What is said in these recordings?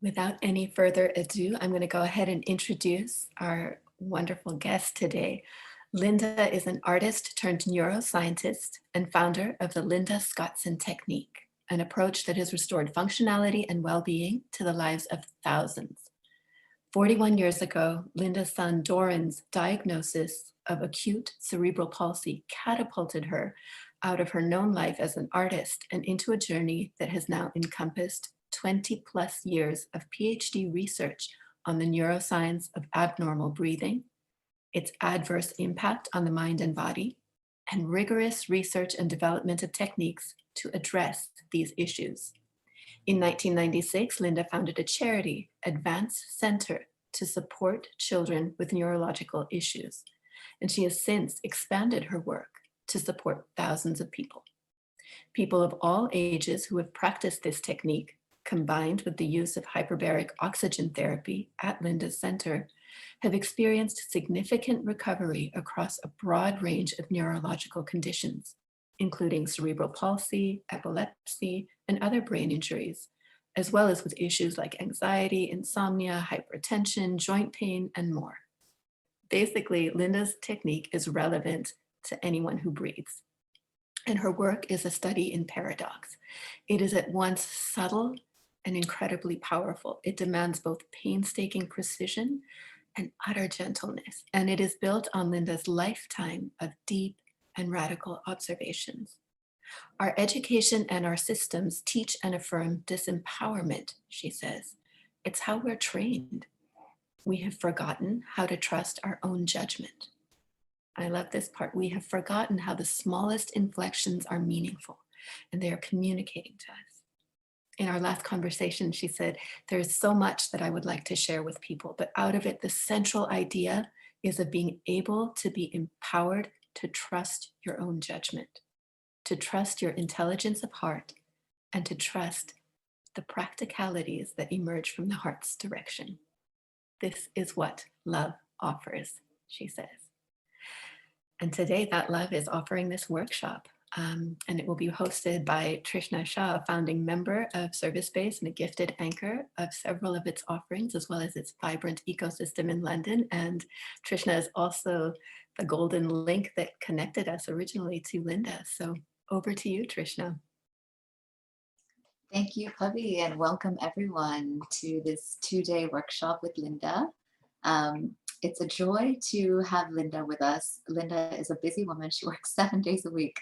Without any further ado, I'm going to go ahead and introduce our wonderful guest today. Linda is an artist turned neuroscientist and founder of the Linda Scotson Technique, an approach that has restored functionality and well-being to the lives of thousands. 41 years ago, Linda's son Doran's diagnosis of acute cerebral palsy catapulted her out of her known life as an artist and into a journey that has now encompassed 20 plus years of PhD research on the neuroscience of abnormal breathing, its adverse impact on the mind and body, and rigorous research and development of techniques to address these issues. In 1996, Linda founded a charity, Advance Center, to support children with neurological issues, and she has since expanded her work to support thousands of people. People of all ages who have practiced this technique, combined with the use of hyperbaric oxygen therapy at Linda's Center, have experienced significant recovery across a broad range of neurological conditions, including cerebral palsy, epilepsy, and other brain injuries, as well as with issues like anxiety, insomnia, hypertension, joint pain, and more. Basically, Linda's technique is relevant to anyone who breathes. And her work is a study in paradox. It is at once subtle and incredibly powerful. It demands both painstaking precision and utter gentleness. And it is built on Linda's lifetime of deep and radical observations. Our education and our systems teach and affirm disempowerment, she says. It's how we're trained. We have forgotten how to trust our own judgment. I love this part. We have forgotten how the smallest inflections are meaningful and they are communicating to us. In our last conversation, she said, there's so much that I would like to share with people, but out of it, the central idea is of being able to be empowered to trust your own judgment, to trust your intelligence of heart, and to trust the practicalities that emerge from the heart's direction. This is what love offers, she says. And today that love is offering this workshop. And it will be hosted by Trishna Shah, a founding member of ServiceBase and a gifted anchor of several of its offerings, as well as its vibrant ecosystem in London. And Trishna is also the golden link that connected us originally to Linda. So over to you, Trishna. Thank you, Pavi, and welcome everyone to this 2-day workshop with Linda. It's a joy to have Linda with us. Linda is a busy woman. She works 7 days a week,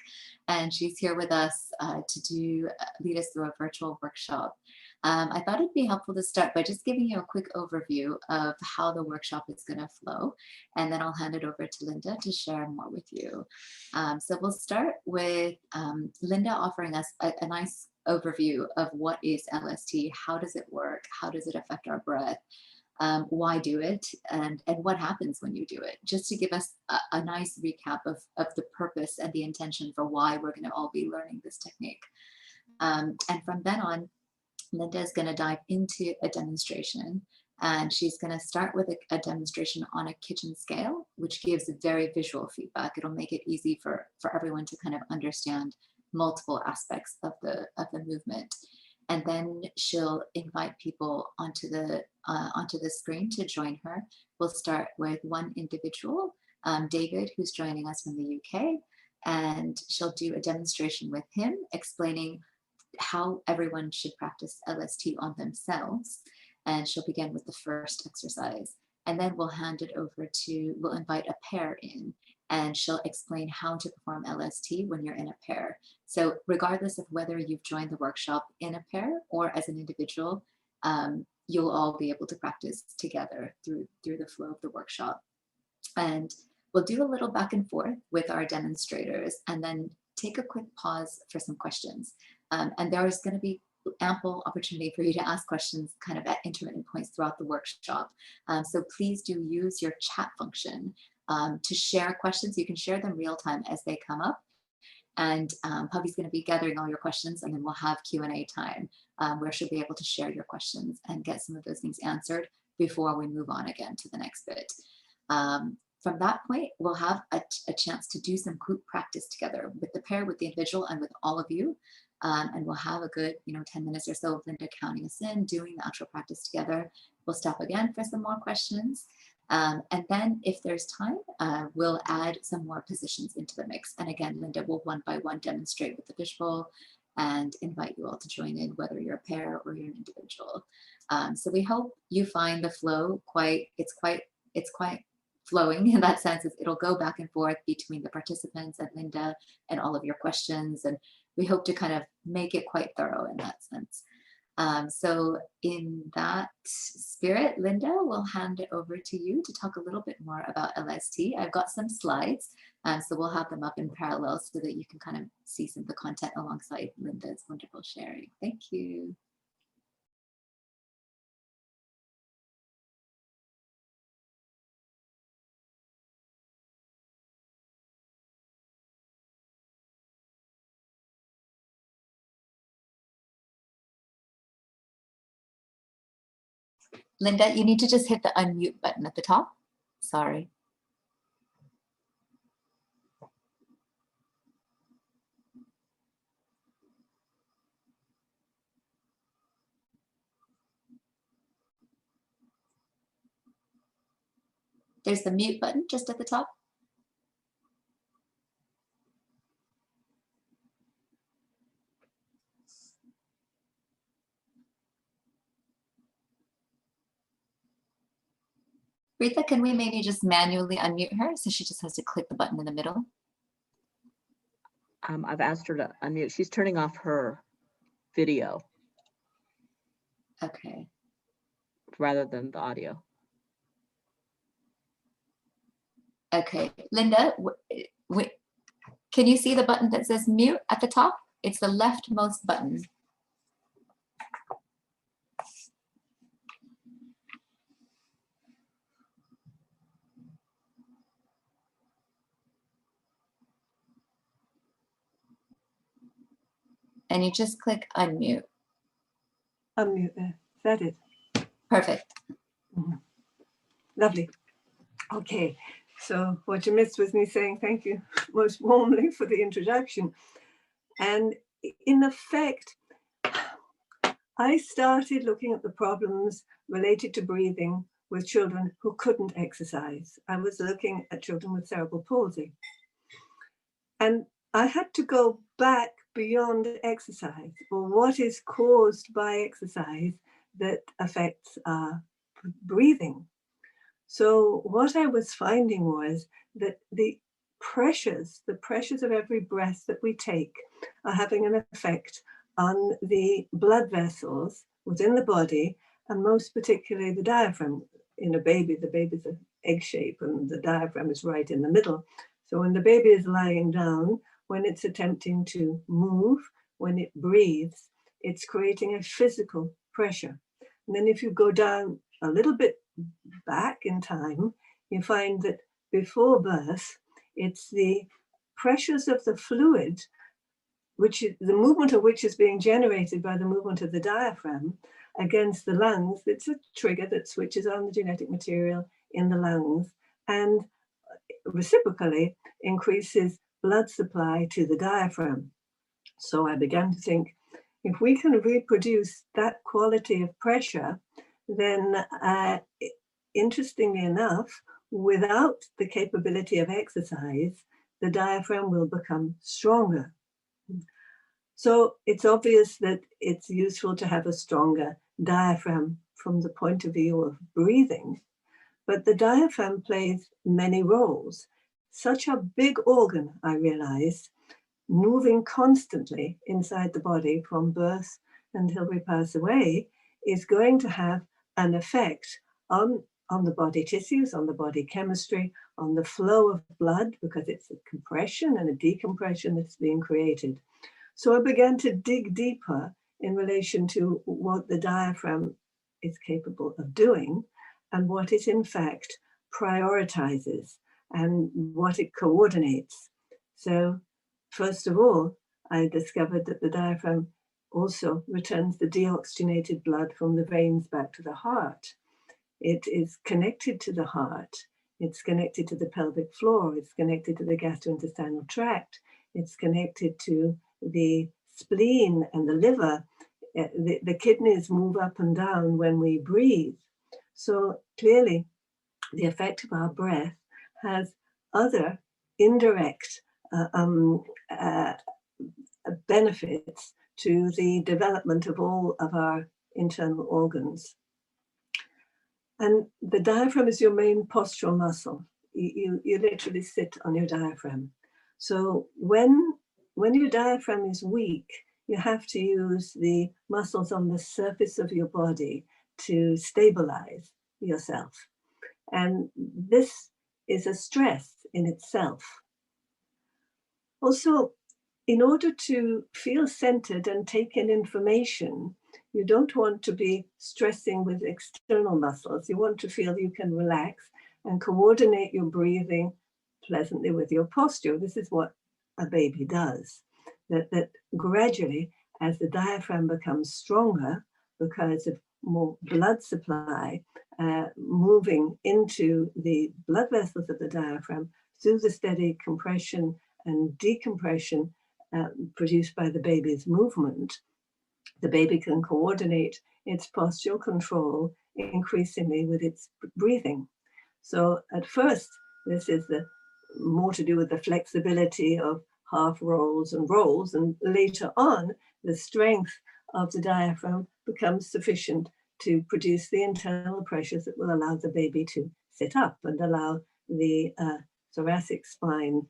and she's here with us to lead us through a virtual workshop. I thought it'd be helpful to start by just giving you a quick overview of how the workshop is going to flow, and then I'll hand it over to Linda to share more with you. So we'll start with Linda offering us a nice overview of what is LST, how does it work, how does it affect our breath, why do it, and what happens when you do it, just to give us a nice recap of the purpose and the intention for why we're going to all be learning this technique. And from then on, Linda is going to dive into a demonstration, and she's going to start with a demonstration on a kitchen scale, which gives very visual feedback. It'll make it easy for everyone to kind of understand multiple aspects of the movement. And then she'll invite people onto the screen to join her. We'll start with one individual, David, who's joining us from the UK, and she'll do a demonstration with him explaining how everyone should practice LST on themselves. And she'll begin with the first exercise. And then we'll we'll invite a pair in, and she'll explain how to perform LST when you're in a pair. So regardless of whether you've joined the workshop in a pair or as an individual, you'll all be able to practice together through the flow of the workshop. And we'll do a little back and forth with our demonstrators, and then take a quick pause for some questions. And there is going to be ample opportunity for you to ask questions kind of at intermittent points throughout the workshop. So please do use your chat function to share questions. You can share them real time as they come up. And Pavi's going to be gathering all your questions, and then we'll have Q&A time where she'll be able to share your questions and get some of those things answered before we move on again to the next bit. From that point, we'll have a chance to do some group practice together with the pair, with the individual, and with all of you. and we'll have a good 10 minutes or so of Linda counting us in, doing the actual practice together. We'll stop again for some more questions. And then if there's time, we'll add some more positions into the mix. And again, Linda will one by one demonstrate with the fishbowl and invite you all to join in, whether you're a pair or you're an individual. So we hope you find the flow it's quite flowing in that sense. It'll go back and forth between the participants and Linda and all of your questions. And we hope to kind of make it quite thorough in that sense. So in that spirit, Linda, we'll hand it over to you to talk a little bit more about LST. I've got some slides, so we'll have them up in parallel so that you can kind of see some of the content alongside Linda's wonderful sharing. Thank you. Linda, you need to just hit the unmute button at the top. Sorry. There's the mute button just at the top. Rita, can we maybe just manually unmute her so she just has to click the button in the middle? I've asked her to unmute. She's turning off her video. Okay. Rather than the audio. Okay, Linda, can you see the button that says mute at the top? It's the leftmost button. And you just click unmute. Unmute there. Is that it? Perfect. Lovely. Okay, so what you missed was me saying thank you most warmly for the introduction. And in effect, I started looking at the problems related to breathing with children who couldn't exercise. I was looking at children with cerebral palsy. And I had to go back beyond exercise, or what is caused by exercise that affects our breathing. So what I was finding was that the pressures of every breath that we take are having an effect on the blood vessels within the body, and most particularly the diaphragm. In a baby, the baby's an egg shape and the diaphragm is right in the middle. So when the baby is lying down, when it's attempting to move, when it breathes, it's creating a physical pressure. And then if you go down a little bit back in time, you find that before birth, it's the pressures of the fluid, which is, the movement of which is being generated by the movement of the diaphragm against the lungs. It's a trigger that switches on the genetic material in the lungs and reciprocally increases blood supply to the diaphragm. So I began to think, if we can reproduce that quality of pressure, then interestingly enough, without the capability of exercise, the diaphragm will become stronger. So it's obvious that it's useful to have a stronger diaphragm from the point of view of breathing, but the diaphragm plays many roles. Such a big organ, I realized, moving constantly inside the body from birth until we pass away, is going to have an effect on the body tissues, on the body chemistry, on the flow of blood, because it's a compression and a decompression that's being created. So I began to dig deeper in relation to what the diaphragm is capable of doing and what it in fact prioritizes and what it coordinates. So first of all, I discovered that the diaphragm also returns the deoxygenated blood from the veins back to the heart. It is connected to the heart. It's connected to the pelvic floor. It's connected to the gastrointestinal tract. It's connected to the spleen and the liver, the kidneys move up and down when we breathe. So clearly, the effect of our breath has other indirect benefits to the development of all of our internal organs. And the diaphragm is your main postural muscle. You literally sit on your diaphragm. So when your diaphragm is weak, you have to use the muscles on the surface of your body to stabilize yourself. And this is a stress in itself. Also, in order to feel centered and take in information, you don't want to be stressing with external muscles. You want to feel you can relax and coordinate your breathing pleasantly with your posture. This is what a baby does. That gradually, as the diaphragm becomes stronger because of more blood supply moving into the blood vessels of the diaphragm through the steady compression and decompression produced by the baby's movement, the baby can coordinate its postural control increasingly with its breathing. So at first, this is more to do with the flexibility of half rolls, and later on, the strength of the diaphragm becomes sufficient to produce the internal pressures that will allow the baby to sit up and allow the thoracic spine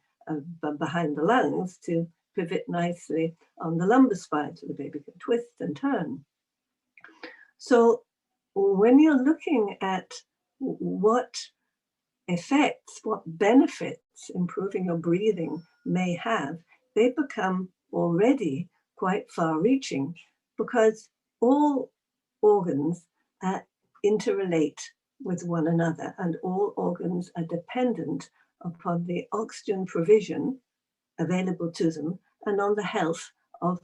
behind the lungs to pivot nicely on the lumbar spine so the baby can twist and turn. So when you're looking at what effects, what benefits improving your breathing may have, they become already quite far-reaching because all organs interrelate with one another, and all organs are dependent upon the oxygen provision available to them and on the health of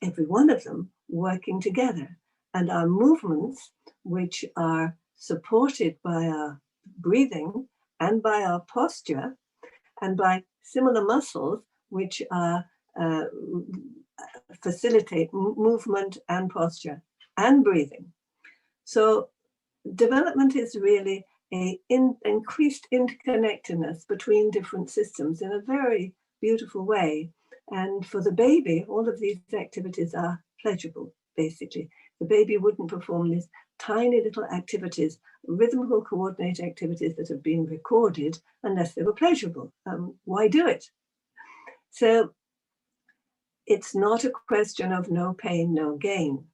every one of them working together. And our movements, which are supported by our breathing and by our posture and by similar muscles, which are facilitate movement and posture and breathing. So development is really an increased interconnectedness between different systems in a very beautiful way. And for the baby, all of these activities are pleasurable, basically. The baby wouldn't perform these tiny little activities, rhythmical coordinated activities that have been recorded unless they were pleasurable. Why do it? So it's not a question of no pain, no gain.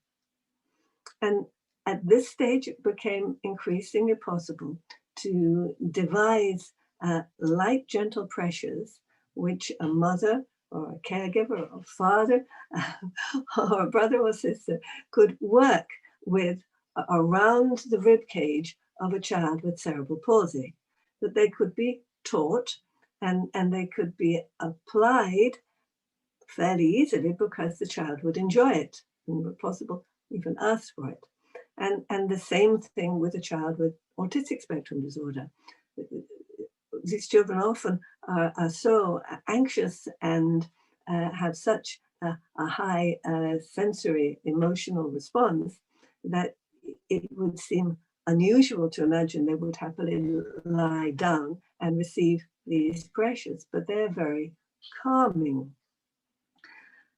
And at this stage, it became increasingly possible to devise light, gentle pressures, which a mother or a caregiver or a father or a brother or sister could work with around the rib cage of a child with cerebral palsy, that they could be taught and they could be applied fairly easily because the child would enjoy it and were possible even ask for it. And the same thing with a child with autistic spectrum disorder. These children often are so anxious and have such a high sensory emotional response that it would seem unusual to imagine they would happily lie down and receive these pressures, but they're very calming.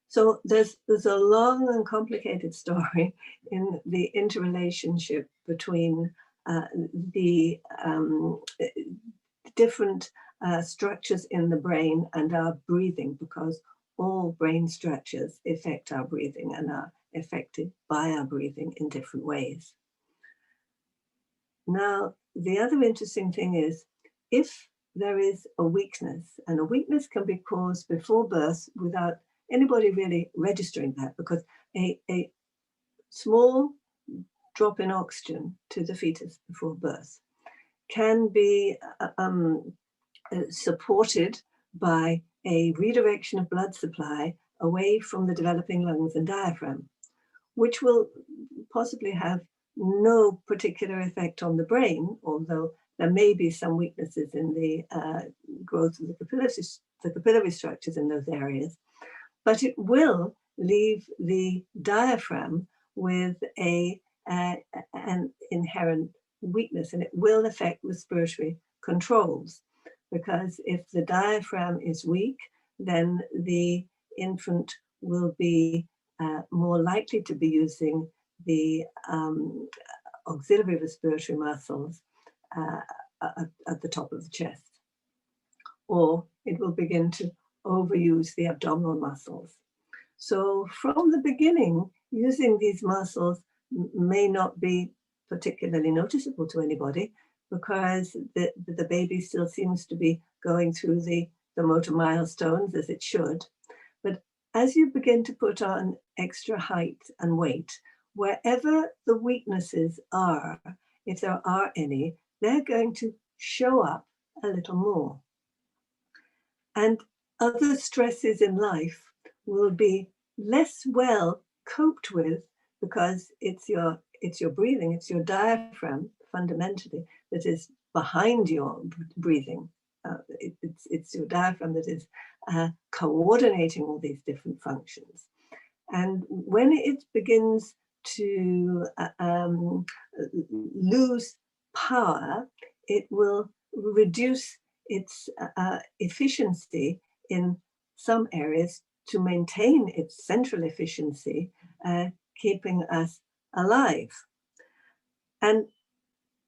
So there's a long and complicated story in the interrelationship between the different structures in the brain and our breathing, because all brain structures affect our breathing and are affected by our breathing in different ways. Now, the other interesting thing is, if there is a weakness, and a weakness can be caused before birth without anybody really registering that, because a small drop in oxygen to the fetus before birth can be supported by a redirection of blood supply away from the developing lungs and diaphragm, which will possibly have no particular effect on the brain, although there may be some weaknesses in the growth of the capillary structures in those areas. But it will leave the diaphragm with an inherent weakness, and it will affect respiratory controls, because if the diaphragm is weak, then the infant will be more likely to be using the auxiliary respiratory muscles at the top of the chest, or it will begin to overuse the abdominal muscles. So from the beginning, using these muscles may not be particularly noticeable to anybody, because the baby still seems to be going through the motor milestones as it should. But as you begin to put on extra height and weight, wherever the weaknesses are, if there are any, they're going to show up a little more. And other stresses in life will be less well coped with, because it's your breathing, it's your diaphragm fundamentally that is behind your breathing. It's your diaphragm that is coordinating all these different functions. And when it begins to lose power, it will reduce its efficiency in some areas to maintain its central efficiency, keeping us alive. And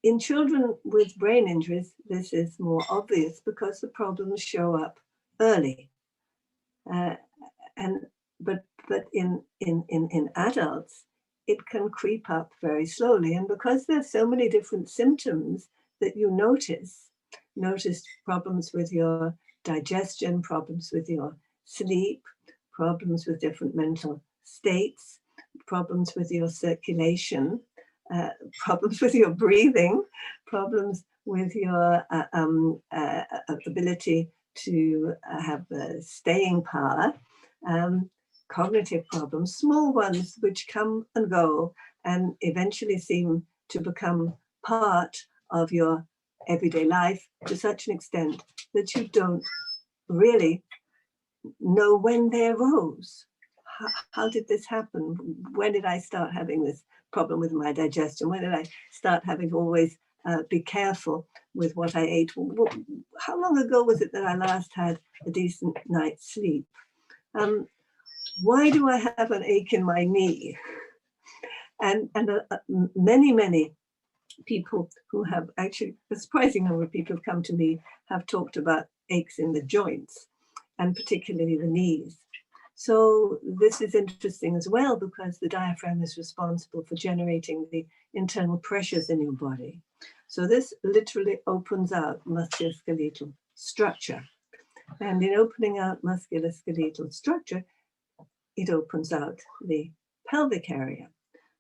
in children with brain injuries, this is more obvious because the problems show up early. But in adults, it can creep up very slowly. And because there's so many different symptoms that you notice problems with your digestion, problems with your sleep, problems with different mental states, problems with your circulation, problems with your breathing, problems with your ability to have staying power, cognitive problems, small ones which come and go and eventually seem to become part of your everyday life to such an extent that you don't really know when they arose. How did this happen? When did I start having this problem with my digestion? When did I start having to always be careful with what I ate? How long ago was it that I last had a decent night's sleep? Why do I have an ache in my knee? And many people who have actually, a surprising number of people who have come to me have talked about aches in the joints, and particularly the knees. So this is interesting as well, because the diaphragm is responsible for generating the internal pressures in your body. So this literally opens out musculoskeletal structure. And in opening out musculoskeletal structure, it opens out the pelvic area.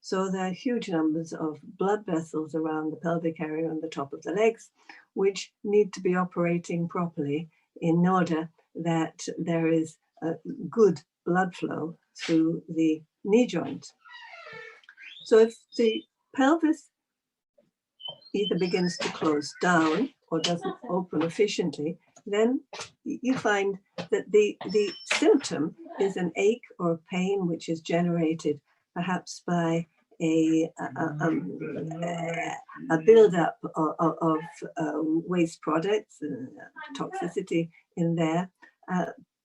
So there are huge numbers of blood vessels around the pelvic area and the top of the legs, which need to be operating properly in order that there is a good blood flow through the knee joint. So if the pelvis either begins to close down or doesn't open efficiently, then you find that the symptom is an ache or pain which is generated perhaps by a buildup of waste products, toxicity in there,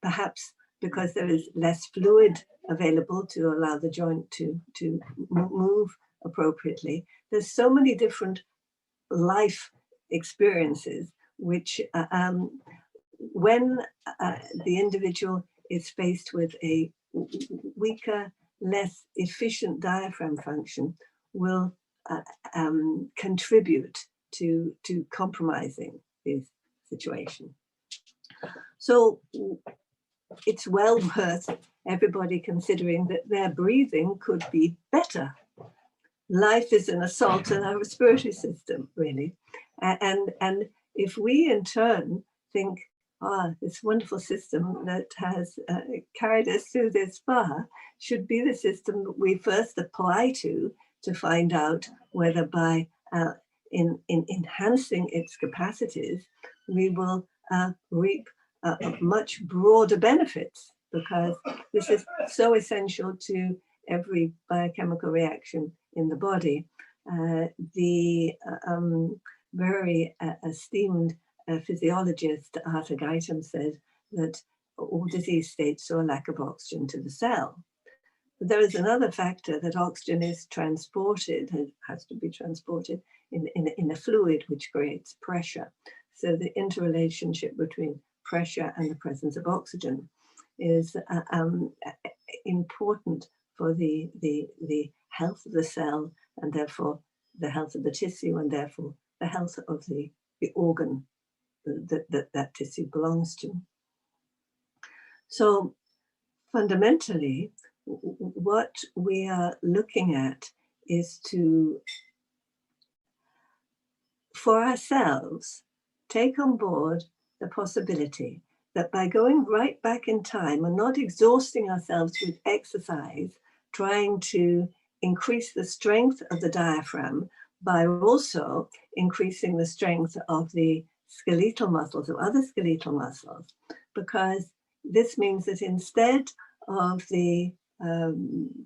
perhaps because there is less fluid available to allow the joint to move appropriately. There's so many different life experiences which when the individual is faced with a weaker, less efficient diaphragm function, will contribute to compromising this situation. So it's well worth everybody considering that their breathing could be better. Life is an assault on our respiratory system, really. And if we in turn think, this wonderful system that has carried us through this far should be the system that we first apply to find out whether by in enhancing its capacities, we will reap much broader benefits because this is so essential to every biochemical reaction in the body. The very esteemed physiologist Arthur Guyton said that all disease states show a lack of oxygen to the cell. But there is another factor, that oxygen is transported, it has to be transported in a fluid which creates pressure. So the interrelationship between pressure and the presence of oxygen is important for the health of the cell, and therefore the health of the tissue, and therefore the health of the organ that tissue belongs to. So fundamentally, what we are looking at is to, for ourselves, take on board the possibility that by going right back in time and not exhausting ourselves with exercise, trying to increase the strength of the diaphragm by also increasing the strength of the skeletal muscles or other skeletal muscles, because this means that instead of the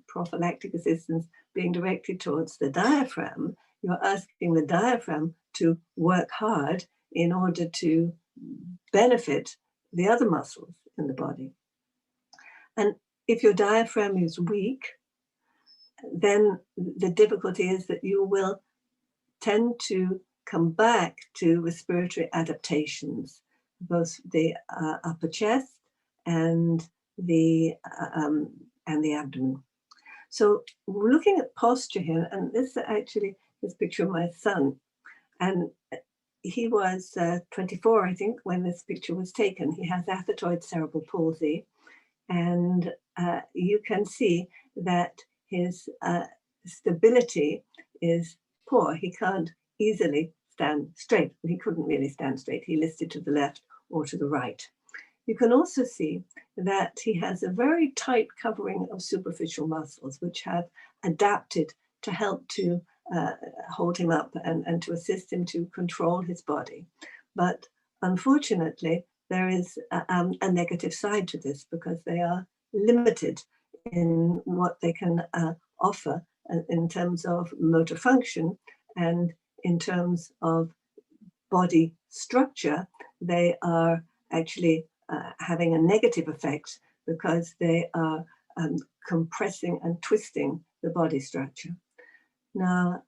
prophylactic assistance being directed towards the diaphragm, you're asking the diaphragm to work hard in order to benefit the other muscles in the body. And if your diaphragm is weak, then the difficulty is that you will tend to come back to respiratory adaptations, both the upper chest and the abdomen. So we're looking at posture here, and this actually is a picture of my son, and he was 24, I think, when this picture was taken. He has athetoid cerebral palsy, and you can see that his stability is poor. He can't easily stand straight. He couldn't really stand straight. He listed to the left or to the right. You can also see that he has a very tight covering of superficial muscles, which have adapted to help to hold him up and to assist him to control his body. But unfortunately, there is a negative side to this, because they are limited in what they can offer in terms of motor function, and in terms of body structure. They are actually having a negative effect, because they are compressing and twisting the body structure. Now,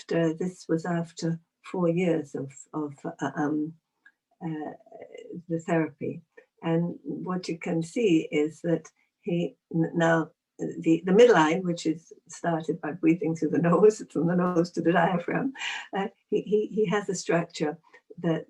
this was after 4 years of the therapy, and what you can see is that he now, the midline, which is started by breathing through the nose, from the nose to the diaphragm, he has a structure that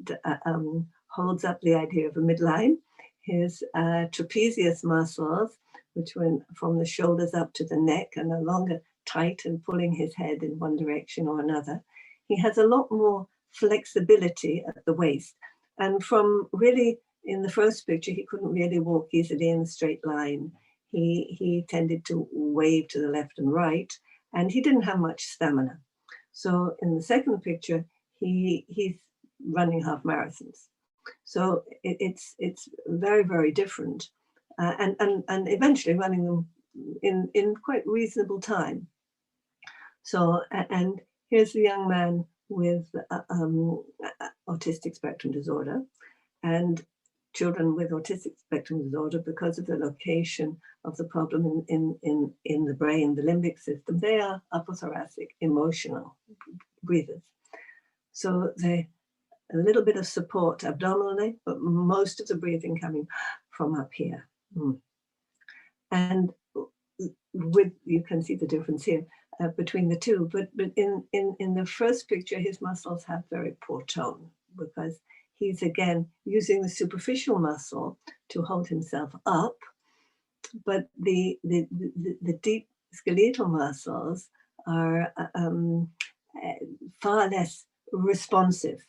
holds up the idea of a midline. His trapezius muscles, which went from the shoulders up to the neck and are longer, tight and pulling his head in one direction or another. He has a lot more flexibility at the waist. And from really, in the first picture, he couldn't really walk easily in a straight line. He tended to wave to the left and right, and he didn't have much stamina. So in the second picture, he's running half marathons. So it's very, very different, and eventually running them in quite reasonable time. So, and here's the young man with autistic spectrum disorder, and children with autistic spectrum disorder, because of the location of the problem in the brain, the limbic system, they are upper thoracic emotional breathers. So they a little bit of support abdominally, but most of the breathing coming from up here. And you can see the difference here between the two, but in the first picture, his muscles have very poor tone, because he's again using the superficial muscle to hold himself up, but the deep skeletal muscles are far less responsive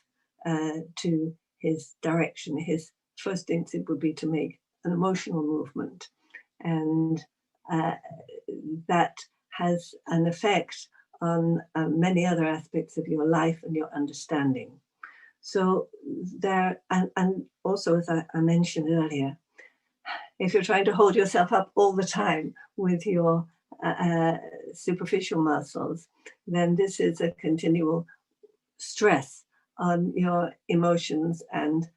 to his direction. His first instinct would be to make an emotional movement, and that has an effect on many other aspects of your life and your understanding. So there, and also, as I mentioned earlier, If you're trying to hold yourself up all the time with your superficial muscles, then this is a continual stress on your emotions and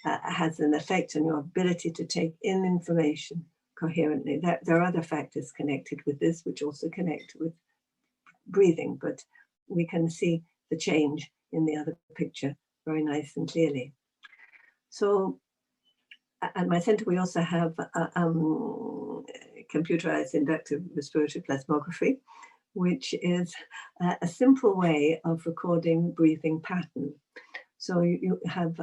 has an effect on your ability to take in information coherently. There are other factors connected with this, which also connect with breathing, but we can see the change in the other picture very nice and clearly. So at my center, we also have computerized inductive respiratory plasmography, which is a simple way of recording breathing pattern. So you have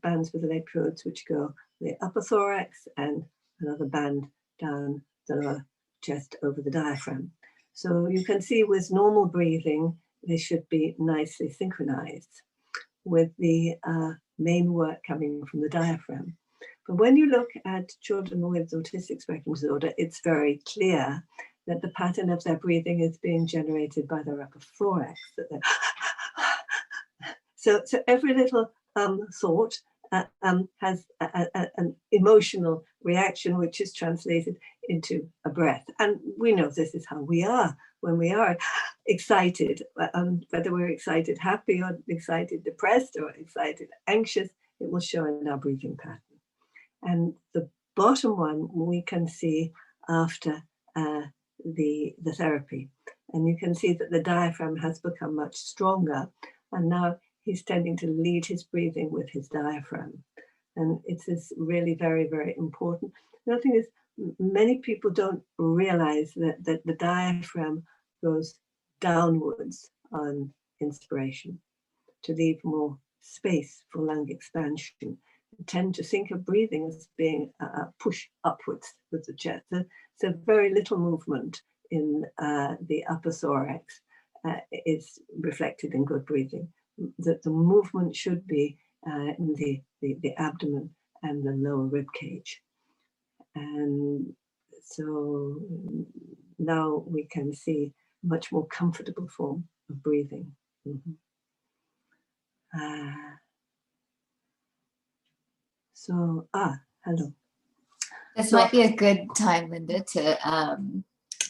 bands with electrodes which go the upper thorax and another band down the lower chest over the diaphragm. So you can see with normal breathing, they should be nicely synchronized with the main work coming from the diaphragm. But when you look at children with autistic spectrum disorder, it's very clear that the pattern of their breathing is being generated by their upper thorax. So every little thought has an emotional reaction, which is translated into a breath. And we know this is how we are when we are excited, whether we're excited happy or excited depressed or excited anxious, it will show in our breathing pattern. And the bottom one we can see after the therapy. And you can see that the diaphragm has become much stronger. And now he's tending to lead his breathing with his diaphragm. And it is really very, very important. The other thing is, many people don't realize that the diaphragm goes downwards on inspiration to leave more space for lung expansion. We tend to think of breathing as being a push upwards with the chest. So very little movement in the upper thorax is reflected in good breathing. That the movement should be in the abdomen and the lower rib cage. And so now we can see a much more comfortable form of breathing. Mm-hmm. Hello. This might be a good time, Linda, to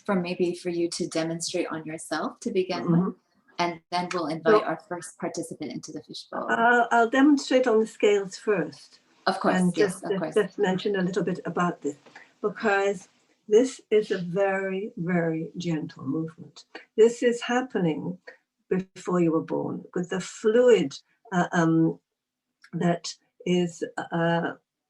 for you to demonstrate on yourself to begin with, and then we'll invite our first participant into the fishbowl. I'll demonstrate on the scales first. Of course, and yes, of course. Just mention a little bit about this, because this is a very, very gentle movement. This is happening before you were born, with the fluid that is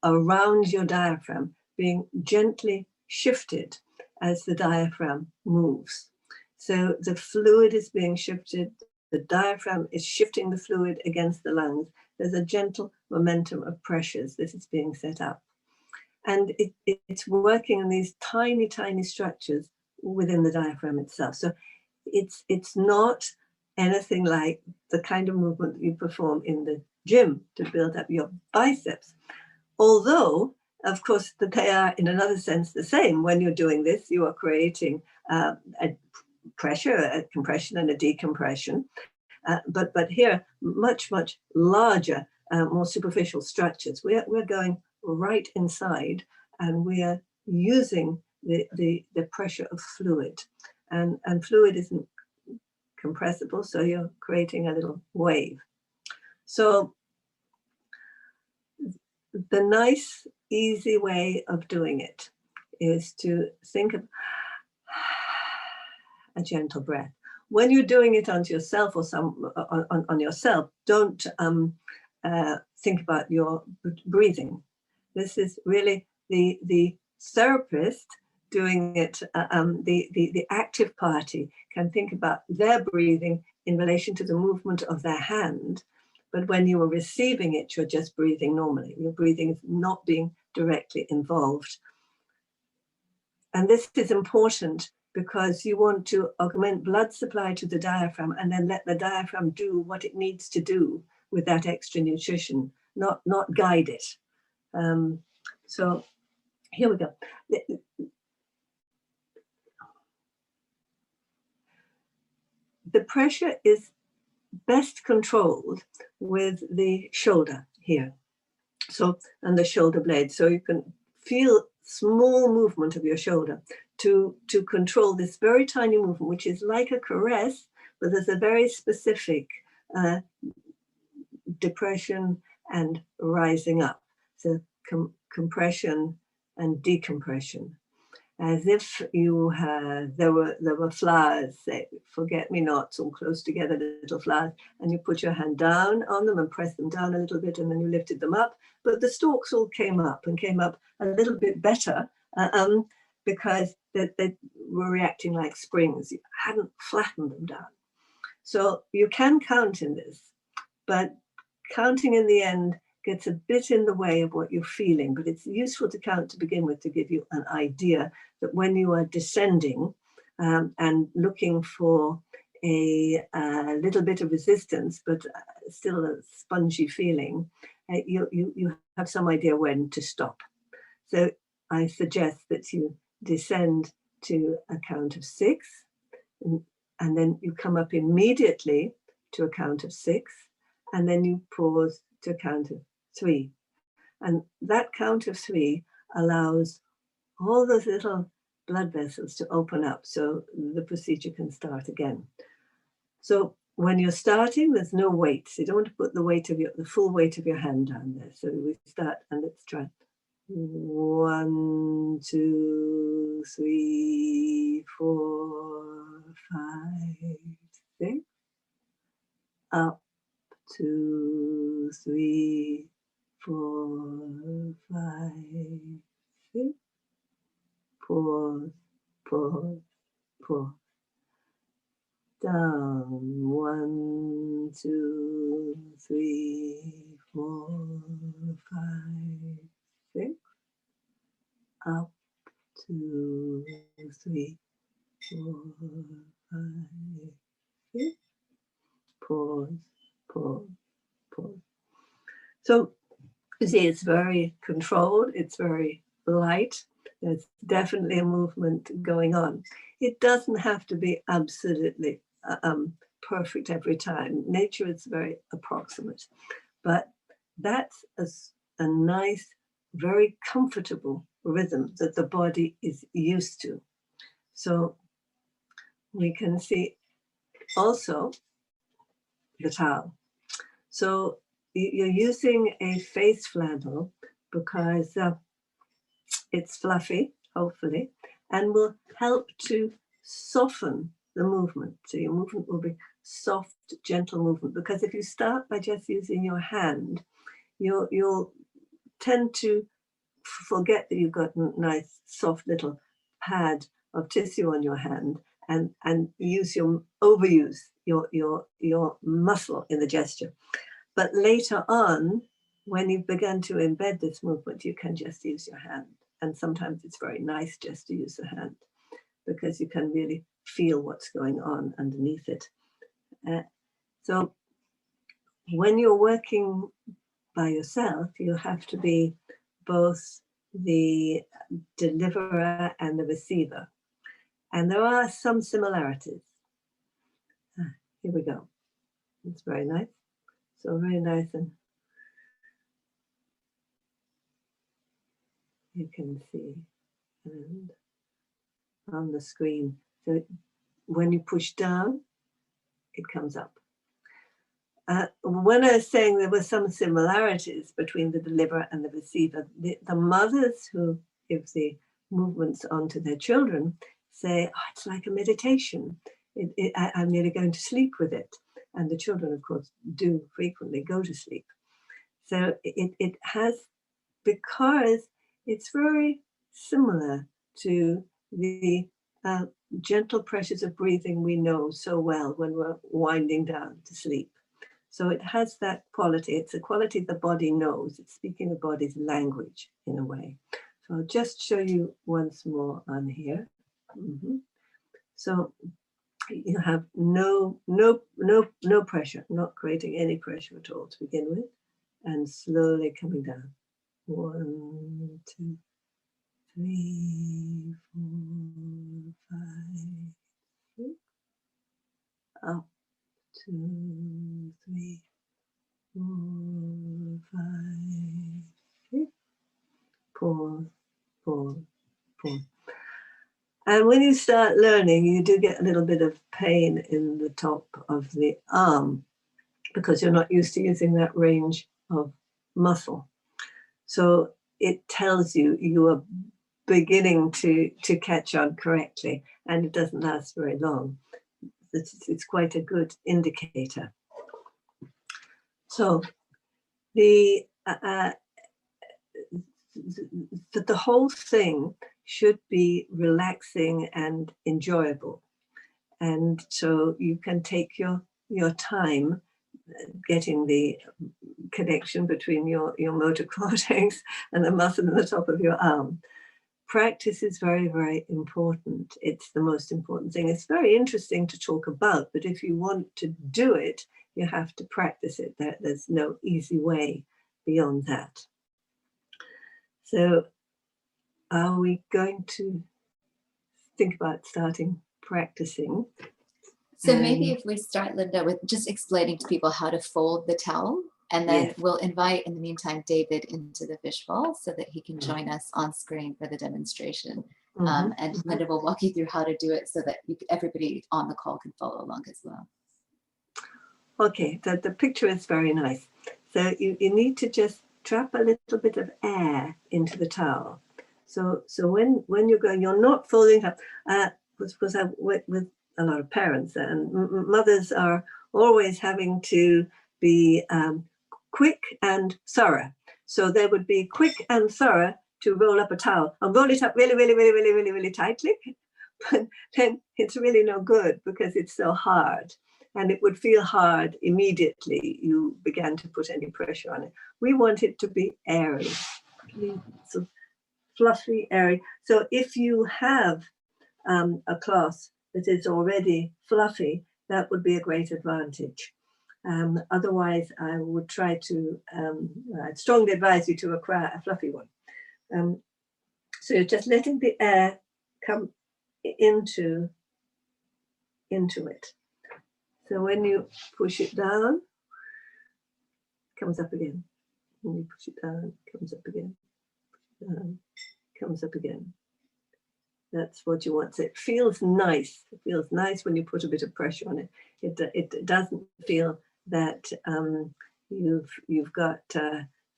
around your diaphragm being gently shifted as the diaphragm moves. So the fluid is being shifted, the diaphragm is shifting the fluid against the lungs. There's a gentle momentum of pressures that is being set up. And it's working in these tiny, tiny structures within the diaphragm itself. So it's not anything like the kind of movement that you perform in the gym to build up your biceps. Although, of course, that they are in another sense the same. When you're doing this, you are creating a pressure, a compression and a decompression. But here, much, much larger, more superficial structures. We're going right inside, and we are using the pressure of fluid. And fluid isn't compressible, so you're creating a little wave. So the nice, easy way of doing it is to think of a gentle breath. When you're doing it onto yourself or on yourself, don't think about your breathing. This is really the therapist doing it. The active party can think about their breathing in relation to the movement of their hand. But when you are receiving it, you're just breathing normally. Your breathing is not being directly involved. And this is important because you want to augment blood supply to the diaphragm and then let the diaphragm do what it needs to do with that extra nutrition, not guide it. So here we go. The pressure is best controlled with the shoulder here. So, and the shoulder blade. So you can feel small movement of your shoulder to control this very tiny movement, which is like a caress, but there's a very specific depression and rising up. So compression and decompression, as if you had, there were flowers, say, forget-me-nots, all close together, little flowers, and you put your hand down on them and press them down a little bit, and then you lifted them up. But the stalks all came up a little bit better because they were reacting like springs. You hadn't flattened them down. So you can count in this, but counting in the end gets a bit in the way of what you're feeling, but it's useful to count to begin with to give you an idea that when you are descending and looking for a little bit of resistance, but still a spongy feeling, you have some idea when to stop. So I suggest that you descend to a count of 6, and then you come up immediately to a count of 6, and then you pause to a count of 3. And that count of 3 allows all those little blood vessels to open up so the procedure can start again. So when you're starting, there's no weight. So you don't want to put the full weight of your hand down there. So we start, and let's try. 1, 2, 3, 4, 5, 6. Up, 2, 3, 4, 5, 6. Pause, pause, pause. Down, 1, 2, 3, 4, 5, 6. Up, 2, 3, 4, 5, 6. Pause, pause, pause. So you see, it's very controlled, it's very light. There's definitely a movement going on. It doesn't have to be absolutely perfect every time. Nature is very approximate, but that's a nice, very comfortable rhythm that the body is used to. So we can see also the towel. So you're using a face flannel because it's fluffy, hopefully, and will help to soften the movement. So your movement will be soft, gentle movement, because if you start by just using your hand, you'll tend to forget that you've got a nice, soft little pad of tissue on your hand and overuse your muscle in the gesture. But later on, when you've begun to embed this movement, you can just use your hand. And sometimes it's very nice just to use the hand because you can really feel what's going on underneath it. So when you're working by yourself, you have to be both the deliverer and the receiver. And there are some similarities. Here we go. It's very nice. So very nice, and you can see and on the screen. So when you push down, it comes up. When I was saying there were some similarities between the deliverer and the receiver, the mothers who give the movements onto their children say, oh, it's like a meditation. I'm nearly going to sleep with it. And the children, of course, do frequently go to sleep. So it has, because it's very similar to the gentle pressures of breathing we know so well when we're winding down to sleep. So it has that quality. It's a quality the body knows. It's speaking the body's language in a way. So I'll just show you once more on here. So you have no pressure, not creating any pressure at all to begin with, and slowly coming down. 1, 2, 3, 4, 5, 6. Up, 2, 3, 4, 5, 6. Pause, pull, pull. And when you start learning, you do get a little bit of pain in the top of the arm because you're not used to using that range of muscle. So it tells you you are beginning to catch on correctly, and it doesn't last very long. It's quite a good indicator. So the whole thing should be relaxing and enjoyable, and so you can take your time getting the connection between your motor cortex and the muscle in the top of your arm. Practice is very, very important. It's the most important thing. It's very interesting to talk about, but if you want to do it, you have to practice it. There's no easy way beyond that. So are we going to think about starting practicing? So maybe if we start, Linda, with just explaining to people how to fold the towel, and then Yes. we'll invite, in the meantime, David into the fishbowl so that he can join us on screen for the demonstration. And Linda will walk you through how to do it so that everybody on the call can follow along as well. Okay, the picture is very nice. So you need to just trap a little bit of air into the towel. So when you're going, you're not folding up. Because I work with a lot of parents, and mothers are always having to be quick and thorough. So they would be quick and thorough to roll up a towel and roll it up really, really, really, really, really, really tightly. But then it's really no good because it's so hard. And it would feel hard immediately you began to put any pressure on it. We want it to be airy, so fluffy, airy. So if you have a cloth that is already fluffy, that would be a great advantage. Otherwise, I would try to, I'd strongly advise you to acquire a fluffy one. So you're just letting the air come into it. So when you push it down, it comes up again. When you push it down, it comes up again. Comes up again. That's what you want. So it feels nice. It feels nice when you put a bit of pressure on it. It doesn't feel that you've got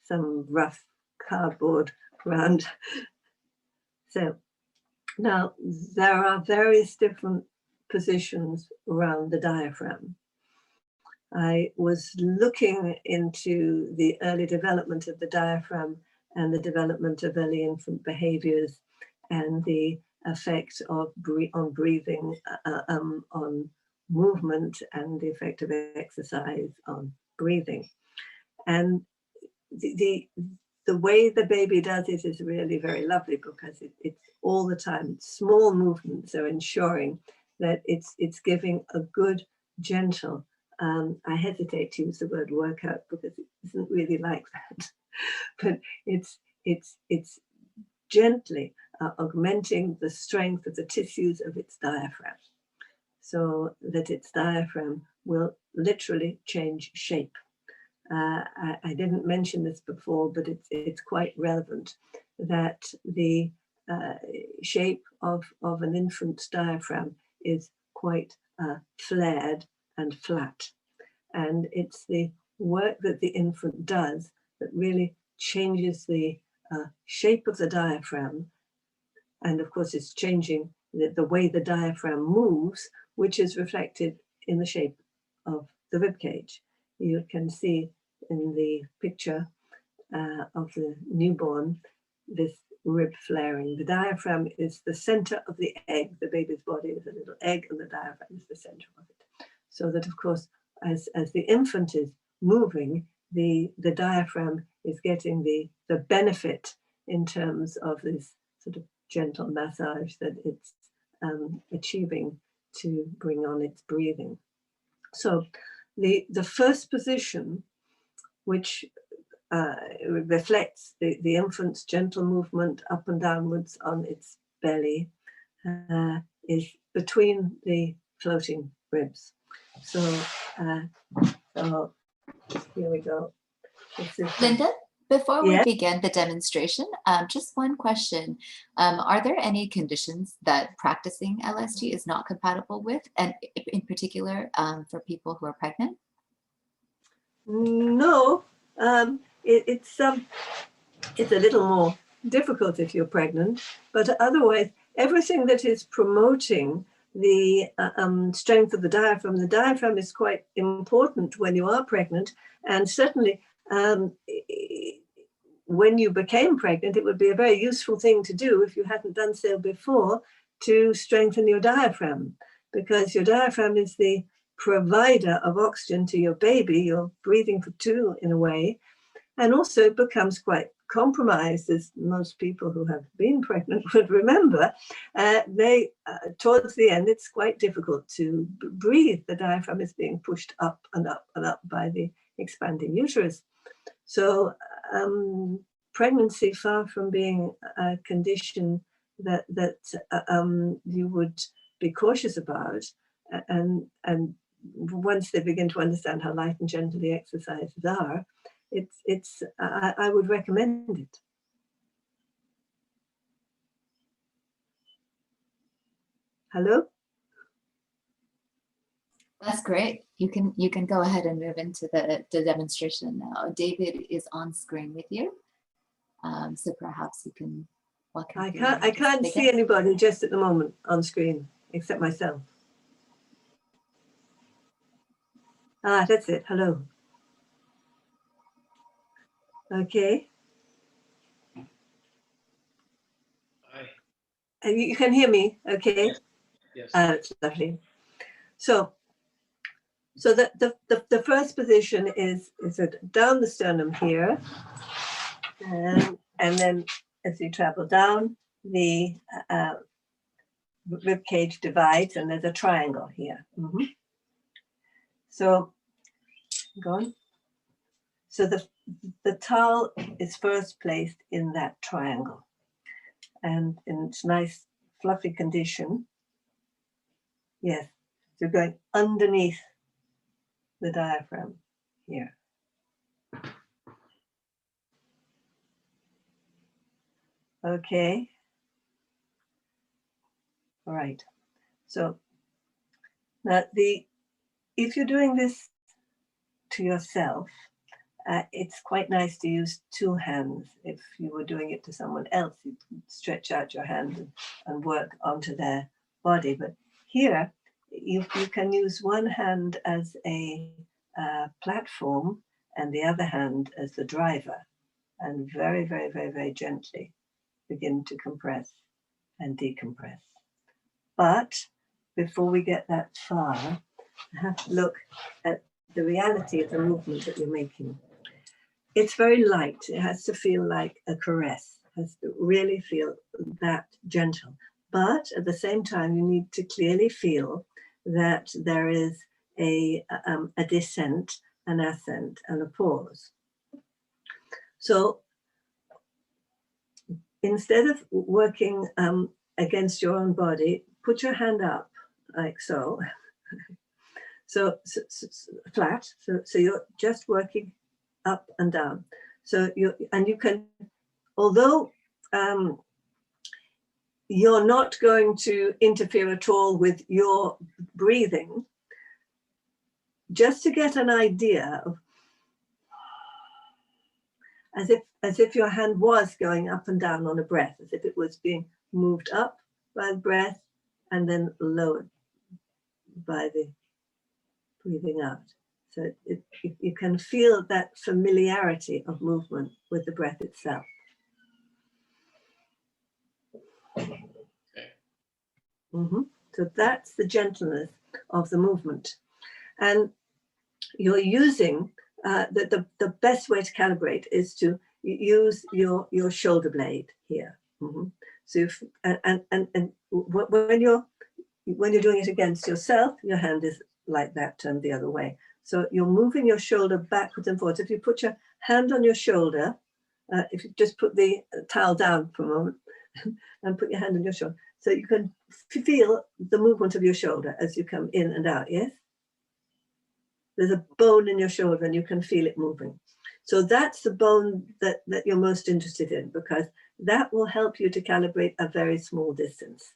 some rough cardboard around. So now there are various different positions around the diaphragm. I was looking into the early development of the diaphragm and the development of early infant behaviors and the effect of on breathing, on movement, and the effect of exercise on breathing. And the way the baby does it is really very lovely because it's all the time. Small movements are ensuring that it's giving a good, gentle, I hesitate to use the word workout because it isn't really like that, but it's gently augmenting the strength of the tissues of its diaphragm so that its diaphragm will literally change shape. I didn't mention this before, but it's quite relevant that the shape of an infant's diaphragm is quite flared and flat. And it's the work that the infant does that really changes the shape of the diaphragm. And of course, it's changing the way the diaphragm moves, which is reflected in the shape of the rib cage. You can see in the picture of the newborn, this rib flaring. The diaphragm is the center of the egg. The baby's body is a little egg, and the diaphragm is the center of it. So that, of course, as the infant is moving, the diaphragm is getting the benefit in terms of this sort of gentle massage that it's achieving to bring on its breathing. So the first position, which reflects the infant's gentle movement up and downwards on its belly, is between the floating ribs. So here we go. Linda, Before we Yeah. begin the demonstration, just one question. Are there any conditions that practicing LSD is not compatible with, and in particular for people who are pregnant? No, it's a little more difficult if you're pregnant, but otherwise, everything that is promoting the strength of the diaphragm is quite important when you are pregnant, and certainly when you became pregnant, it would be a very useful thing to do if you hadn't done so before, to strengthen your diaphragm, because your diaphragm is the provider of oxygen to your baby. You're breathing for two in a way, and also it becomes quite compromised, as most people who have been pregnant would remember. Towards the end, it's quite difficult to breathe. The diaphragm is being pushed up and up and up by the expanding uterus. So pregnancy, far from being a condition that you would be cautious about, and once they begin to understand how light and gentle the exercises are, I would recommend it. Hello? That's great. You can go ahead and move into the demonstration now. David is on screen with you, so perhaps you can walk him through. I can't see anybody just at the moment on screen except myself. Ah, that's it. Hello. Okay. Hi. And you can hear me, okay? Yes. Yes. That's lovely. So the first position is down the sternum here, and then as you travel down, the rib cage divides, and there's a triangle here. Mm-hmm. So go on. So the towel is first placed in that triangle, and in its nice fluffy condition. Yes, so going underneath the diaphragm here. Okay. All right. So now if you're doing this to yourself, it's quite nice to use two hands. If you were doing it to someone else, you'd stretch out your hand and work onto their body. But here, you can use one hand as a platform and the other hand as the driver, and very, very, very, very gently begin to compress and decompress. But before we get that far, I have to look at the reality of the movement that you're making. It's very light. It has to feel like a caress. It has to really feel that gentle. But at the same time, you need to clearly feel that there is a descent, an ascent, and a pause. So instead of working against your own body, put your hand up like so. So flat. So you're just working up and down. So you can, although you're not going to interfere at all with your breathing, just to get an idea of, as if your hand was going up and down on a breath, as if it was being moved up by the breath and then lowered by the breathing out. So you can feel that familiarity of movement with the breath itself. Okay. Mm-hmm. So that's the gentleness of the movement. And you're using, the best way to calibrate is to use your shoulder blade here. Mm-hmm. So if, and when you're doing it against yourself, your hand is like that, turned the other way. So you're moving your shoulder backwards and forwards. If you put your hand on your shoulder, if you just put the towel down for a moment and put your hand on your shoulder, so you can feel the movement of your shoulder as you come in and out, yes? There's a bone in your shoulder and you can feel it moving. So that's the bone that you're most interested in, because that will help you to calibrate a very small distance.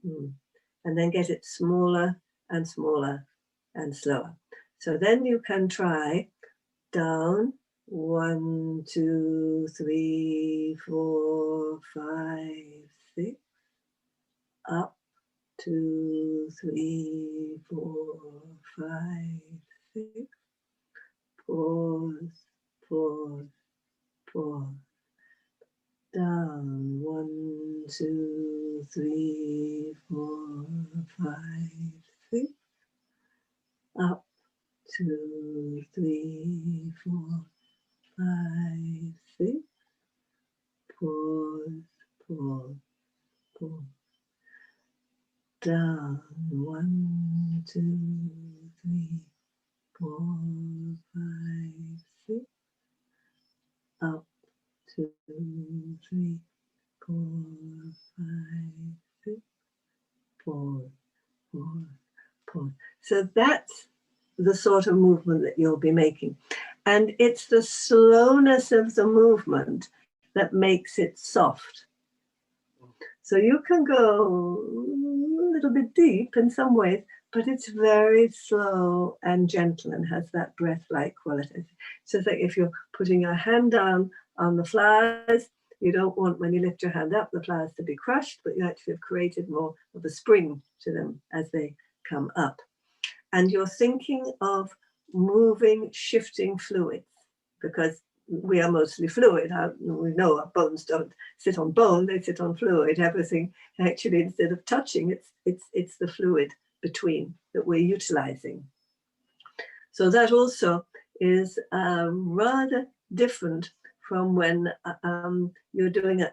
And then get it smaller and smaller and slower. So then you can try down 1, 2, 3, 4, 5, 6, up 2, 3, 4, 5, 6, pause, pause, pause, down 1, 2, 3, 4, 5, 6, up 2, 3, 4, 5, 6, pause, pause, pause, down 1, 2, 3, 4, 5, 6, up 2, 3, 4, 5, 6, pause, pause, pause. So that's the sort of movement that you'll be making. And it's the slowness of the movement that makes it soft. So you can go a little bit deep in some ways, but it's very slow and gentle and has that breath-like quality. So it's like if you're putting your hand down on the flowers, you don't want, when you lift your hand up, the flowers to be crushed, but you actually have created more of a spring to them as they come up. And you're thinking of moving, shifting fluids, because we are mostly fluid. We know our bones don't sit on bone, they sit on fluid. Everything actually, instead of touching, it's the fluid between that we're utilizing. So that also is rather different from when you're doing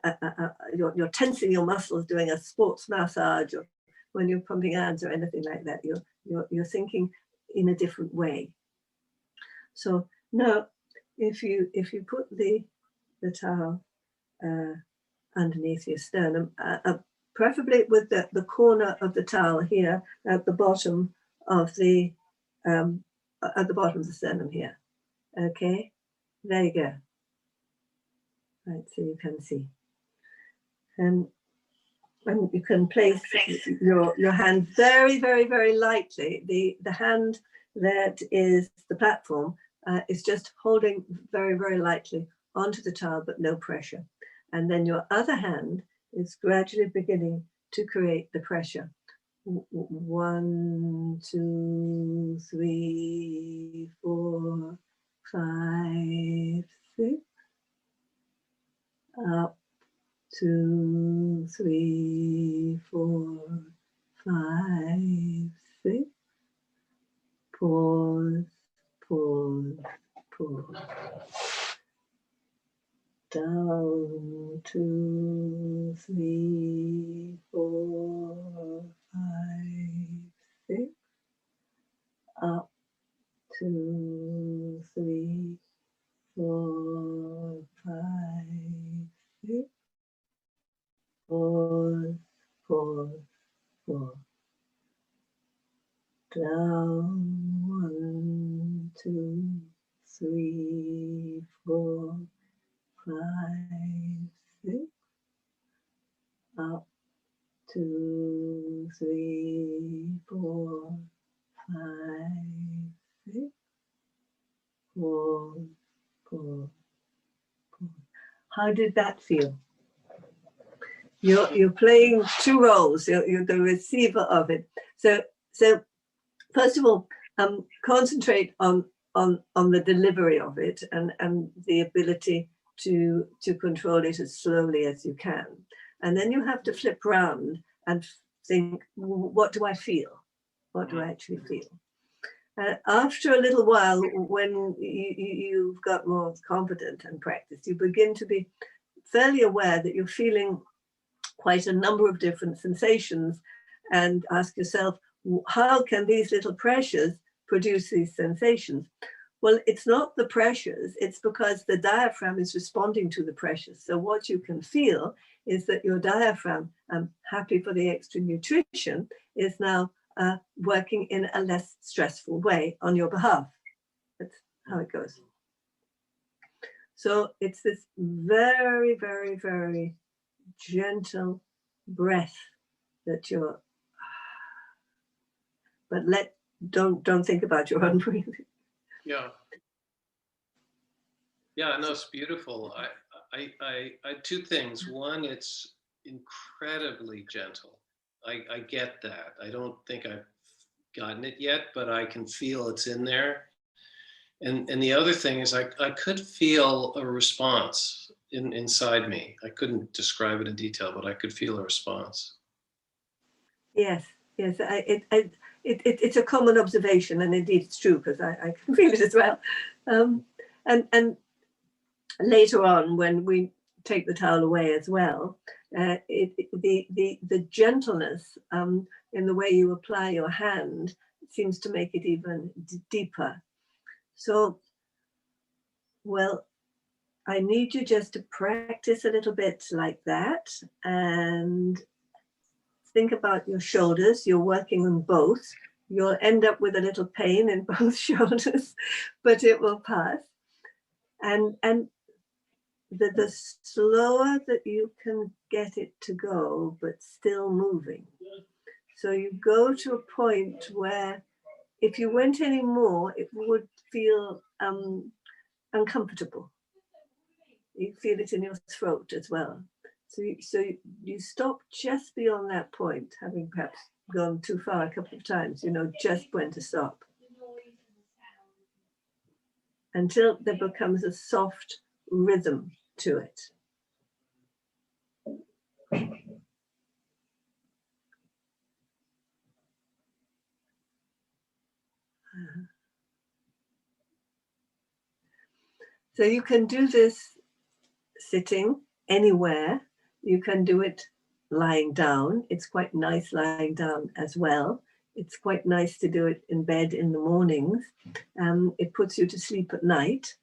you're tensing your muscles doing a sports massage, or when you're pumping ads or anything like that. You're thinking in a different way. So now, if you put the towel underneath your sternum, preferably with the corner of the towel here at the bottom of the sternum here. Okay, there you go. Right, so you can see, and you can place your hand very, very, very lightly. The hand that is the platform is just holding very, very lightly onto the towel, but no pressure. And then your other hand is gradually beginning to create the pressure. 1, 2, 3, 4, 5, 6. Up 2, 3, 4, 5, 6. Pause, pause, pause. Down 2, 3, 4, 5, 6. Up 2, 3, 4, 5, 6. Pause, pause, pause. Down 1, 2, 3, 4, 5, 6. Up 2, 3, 4, 5, 6. Pause, pause, pause. How did that feel? You're playing two roles. You're the receiver of it. So first of all, concentrate on the delivery of it and the ability to control it as slowly as you can. And then you have to flip around and think, what do I feel? What do I actually feel? After a little while, when you've got more confident and practice, you begin to be fairly aware that you're feeling quite a number of different sensations, and ask yourself, how can these little pressures produce these sensations? Well, it's not the pressures, it's because the diaphragm is responding to the pressures. So what you can feel is that your diaphragm, happy for the extra nutrition, is now working in a less stressful way on your behalf. That's how it goes. So it's this very, very, very gentle breath that you're, but don't think about your own breathing. Yeah. Yeah, no, it's beautiful. I two things. One, it's incredibly gentle. I get that. I don't think I've gotten it yet, but I can feel it's in there. And the other thing is I could feel a response inside me. I couldn't describe it in detail, but I could feel a response. Yes, yes. It's a common observation, and indeed it's true because I can feel it as well. And later on, when we take the towel away as well, the gentleness in the way you apply your hand seems to make it even deeper. So, well, I need you just to practice a little bit like that and think about your shoulders. You're working on both. You'll end up with a little pain in both shoulders, but it will pass. And the slower that you can get it to go, but still moving. So you go to a point where if you went any more, it would feel uncomfortable. You feel it in your throat as well. So you stop just beyond that point, having perhaps gone too far a couple of times, you know, just when to stop. Until there becomes a soft rhythm to it. So you can do this sitting anywhere. You can do it lying down. It's quite nice lying down as well. It's quite nice to do it in bed in the mornings. It puts you to sleep at night.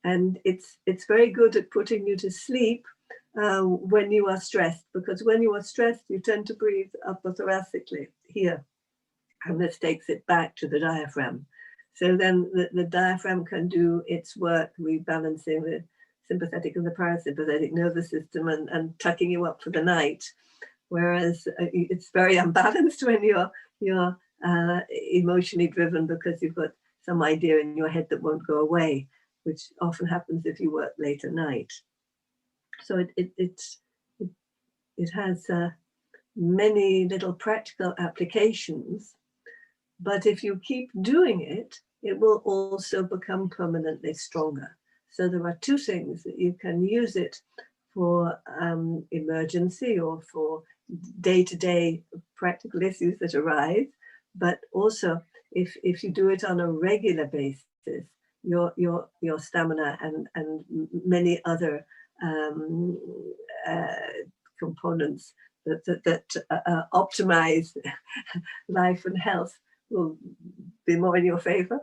And it's very good at putting you to sleep when you are stressed, because when you are stressed, you tend to breathe upper-thoracically here. And this takes it back to the diaphragm. So then the diaphragm can do its work, rebalancing the sympathetic and the parasympathetic nervous system and tucking you up for the night. Whereas it's very unbalanced when you're emotionally driven because you've got some idea in your head that won't go away, which often happens if you work late at night. So it has many little practical applications, but if you keep doing it, it will also become permanently stronger. So there are two things that you can use it for emergency or for day-to-day practical issues that arise, but also if you do it on a regular basis, your stamina and many other components that optimize life and health will be more in your favor.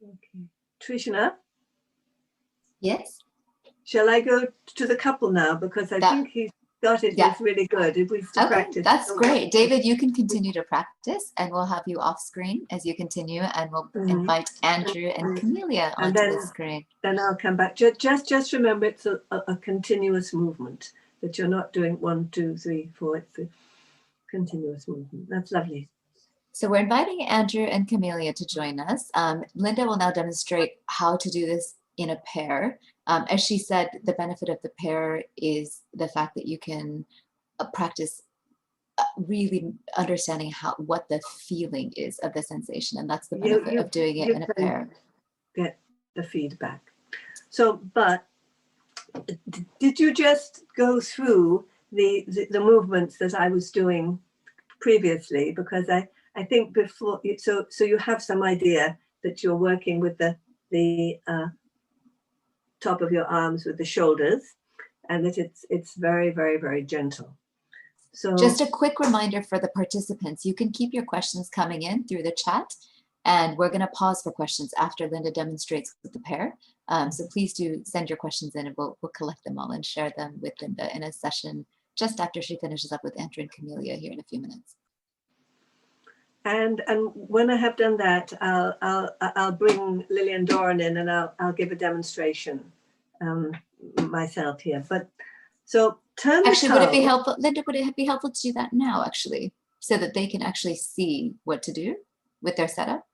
Okay, Trishna? Yes? Shall I go to the couple now? Because I think he's got it. Yeah. It's really good. If we still practice. That's great. David, you can continue to practice and we'll have you off screen as you continue, and we'll invite Andrew and Camellia onto the screen. Then I'll come back. Just remember it's a continuous movement, that you're not doing 1, 2, 3, 4. It's a continuous movement. That's lovely. So we're inviting Andrew and Camellia to join us. Linda will now demonstrate how to do this in a pair. As she said, the benefit of the pair is the fact that you can practice really understanding what the feeling is of the sensation, and that's the benefit of doing it in a pair. Get the feedback. So, but did you just go through the movements that I was doing previously? Because I think before, so you have some idea that you're working with the top of your arms with the shoulders, and that it's very, very, very gentle. So just a quick reminder for the participants, you can keep your questions coming in through the chat, and we're going to pause for questions after Linda demonstrates with the pair. So please do send your questions in, and we'll collect them all and share them with Linda in a session just after she finishes up with Andrew and Camellia here in a few minutes. And when I have done that, I'll bring Lillian Doran in, and I'll give a demonstration myself here. But so turn the Actually, towel. would it be helpful, Linda? Would it be helpful to do that now, actually, so that they can actually see what to do with their setup?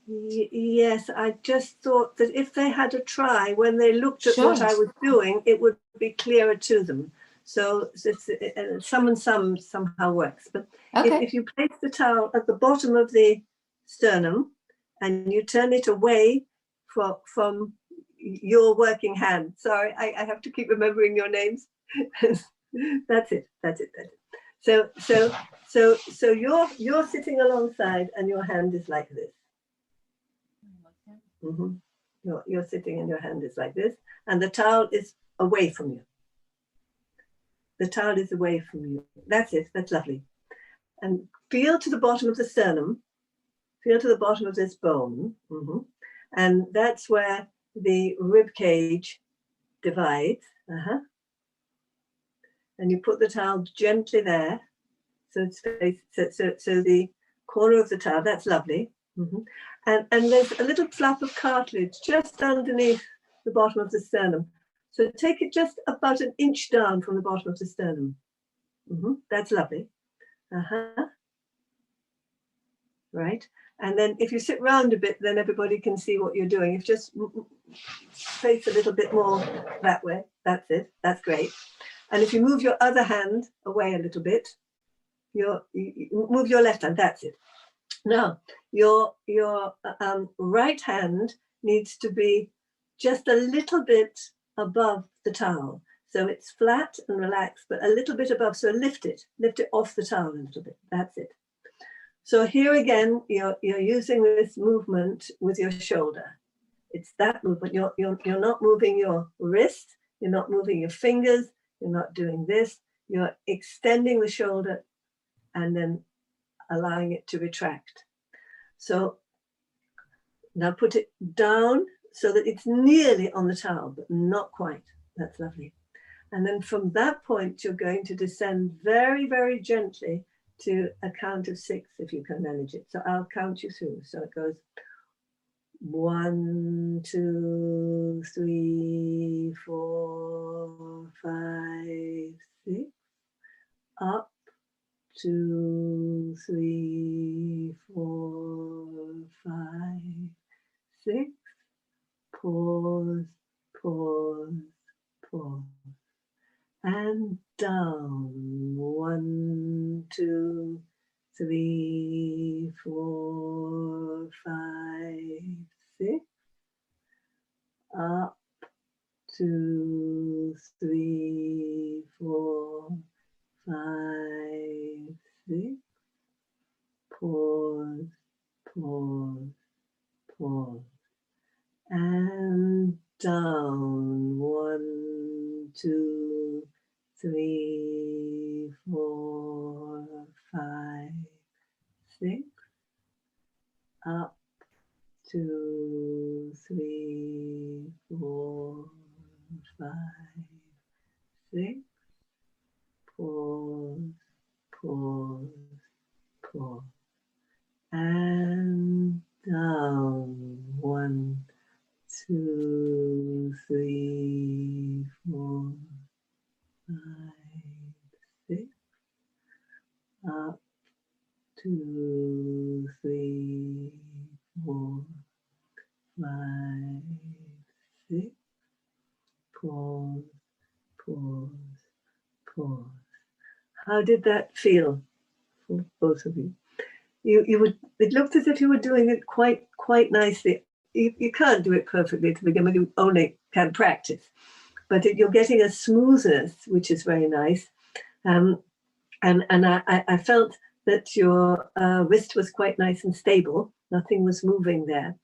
Yes, I just thought that if they had a try when they looked at what I was doing, it would be clearer to them. So it's, some and some somehow works. But Okay. if you place the towel at the bottom of the sternum and you turn it away from your working hand. Sorry, I have to keep remembering your names. That's it. So you're sitting alongside and your hand is like this. Mm-hmm. You're sitting and your hand is like this, and the towel is away from you. The towel is away from you. That's it. That's lovely. And feel to the bottom of the sternum. Feel to the bottom of this bone. Mm-hmm. And that's where the rib cage divides. Uh-huh. And you put the towel gently there. So the corner of the towel, that's lovely. Mm-hmm. And there's a little flap of cartilage just underneath the bottom of the sternum. So take it just about an inch down from the bottom of the sternum. Mm-hmm. That's lovely. Uh-huh. Right. And then if you sit round a bit, then everybody can see what you're doing. If you just face a little bit more that way, that's it. That's great. And if you move your other hand away a little bit, you move your left hand, that's it. Now, your right hand needs to be just a little bit above the towel. So it's flat and relaxed, but a little bit above. So lift it off the towel a little bit. That's it. So here again, you're using this movement with your shoulder. It's that movement. You're not moving your wrist. You're not moving your fingers. You're not doing this. You're extending the shoulder and then allowing it to retract. So now put it down so that it's nearly on the towel, but not quite. That's lovely. And then from that point, you're going to descend very, very gently to a count of 6, if you can manage it. So I'll count you through. So it goes 1, 2, 3, 4, 5, 6, up, 2, 3, 4, 5, 6, pause, pause, pause, and down, 1, 2, 3, 4, 5, 6, up, 2, 3, 4, 5, 6, pause, pause, pause, and down, 1, 2, 3, 4, 5, 6, up, 2, 3, 4, 5, 6, pause, pause, pause, and down, 1, 2, 3, 4, 5, 6, up, 2, 3, 4, 5, 6, pause, pause, pause. How did that feel for both of you? You would. It looked as if you were doing it quite nicely. You can't do it perfectly to begin with. You only can practice, but you're getting a smoothness, which is very nice. And I felt that your wrist was quite nice and stable. Nothing was moving there.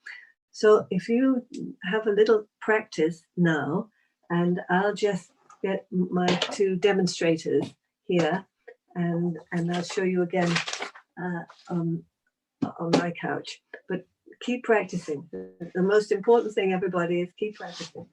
So if you have a little practice now, and I'll just get my 2 demonstrators here, and I'll show you again on my couch. But keep practicing. The most important thing, everybody, is keep practicing.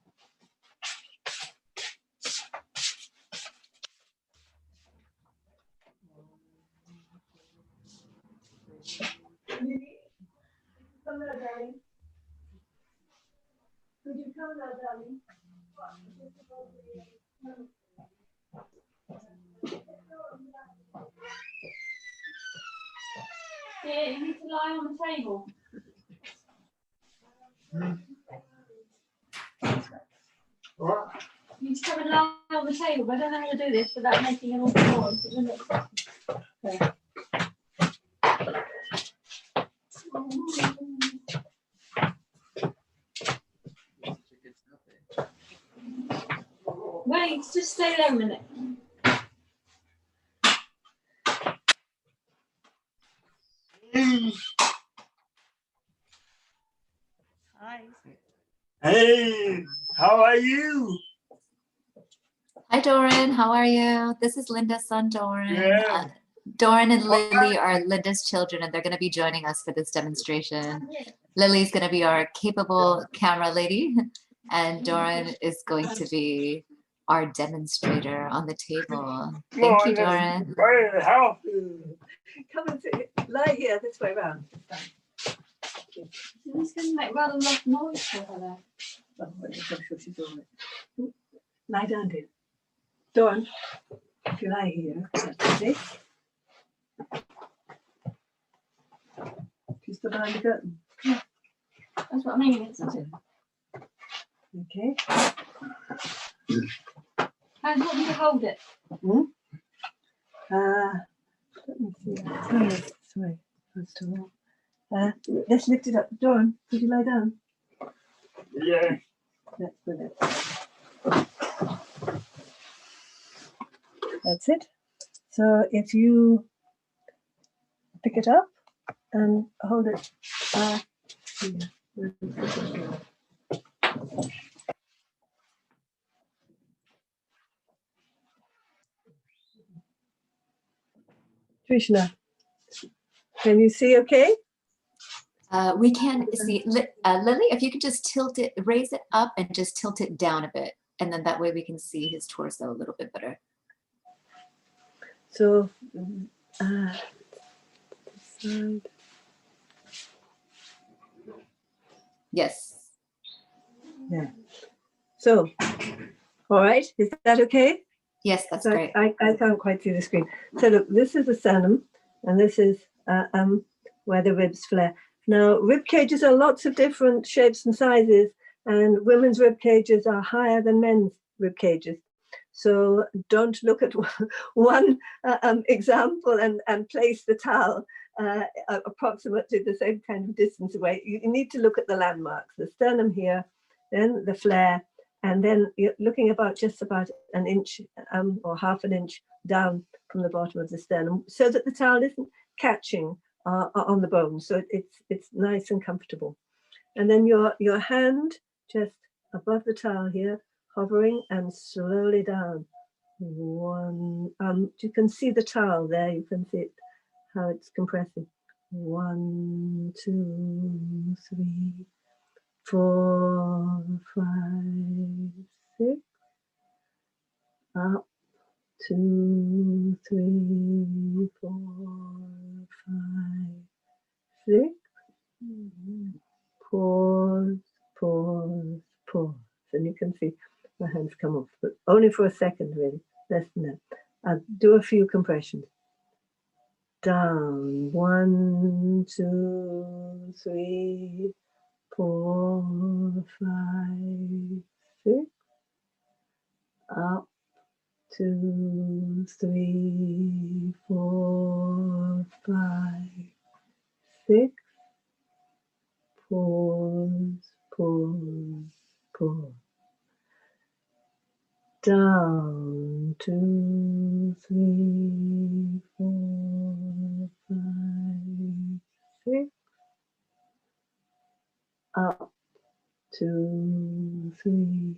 Yeah, you need to lie on the table. What? You need to come and lie on the table. I don't know how to do this without making an awful noise. Wait, just stay there a minute. Hi. Hey, how are you? Hi, Doran. How are you? This is Linda's son, Doran. Yeah. Doran and Lily are Linda's children, and they're going to be joining us for this demonstration. Lily's going to be our capable camera lady, and Doran is going to be our demonstrator on the table. Thank you, Doran. Right in the house. Come and sit. Lie here this way round. It's going to make rather a lot of noise for her there. Oh, I'm sure she's all right. Lie down, dear. Dawn, if you lie here, that's it. She's still behind the curtain. That's what I mean. It's That's it. Okay. How do you want me to hold it? Let me see. Sorry. That's too long. Let's lift it up. Dawn, could you lie down? Yeah. That's brilliant. That's it. So if you pick it up and hold it here. Trishna, can you see okay? We can see, Lily, if you could just tilt it, raise it up and just tilt it down a bit. And then that way we can see his torso a little bit better. So, this side. Yes. Yeah. So, all right, is that okay? Yes, that's So great. I can't quite see the screen. So look, this is the sternum, and this is where the ribs flare. Now, rib cages are lots of different shapes and sizes, and women's rib cages are higher than men's rib cages. So don't look at one example and place the towel approximately the same kind of distance away. You need to look at the landmarks, the sternum here, then the flare, and then you're looking about just about an inch or half an inch down from the bottom of the sternum, so that the towel isn't catching on the bone. So it's nice and comfortable. And then your hand just above the towel here, hovering and slowly down. One, you can see the towel there. You can see it, how it's compressing. 1, 2, 3, 4, 5, 6. Up. 2, 3, 4, 5, 6. Pause, pause, pause. And you can see my hands come off, but only for a second, really, less than that. I'll do a few compressions. Down, 1, 2, 3, 4, 5, 6. Up, 2, 3, 4, 5, 6. Pause, pause, pause. Down, 2, 3, 4, 5, 6. Up, 2, 3,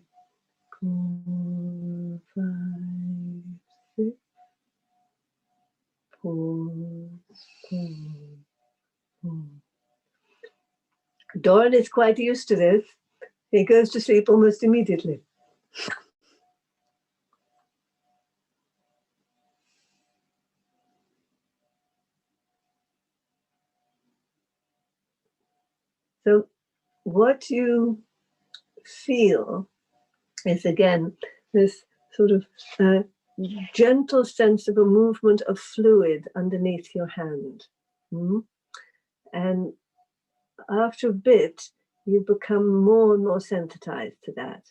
4, 5, 6. Pause, pause, pause. Doran is quite used to this. He goes to sleep almost immediately. So what you feel is again this sort of gentle sense of a movement of fluid underneath your hand. And after a bit, you become more and more sensitized to that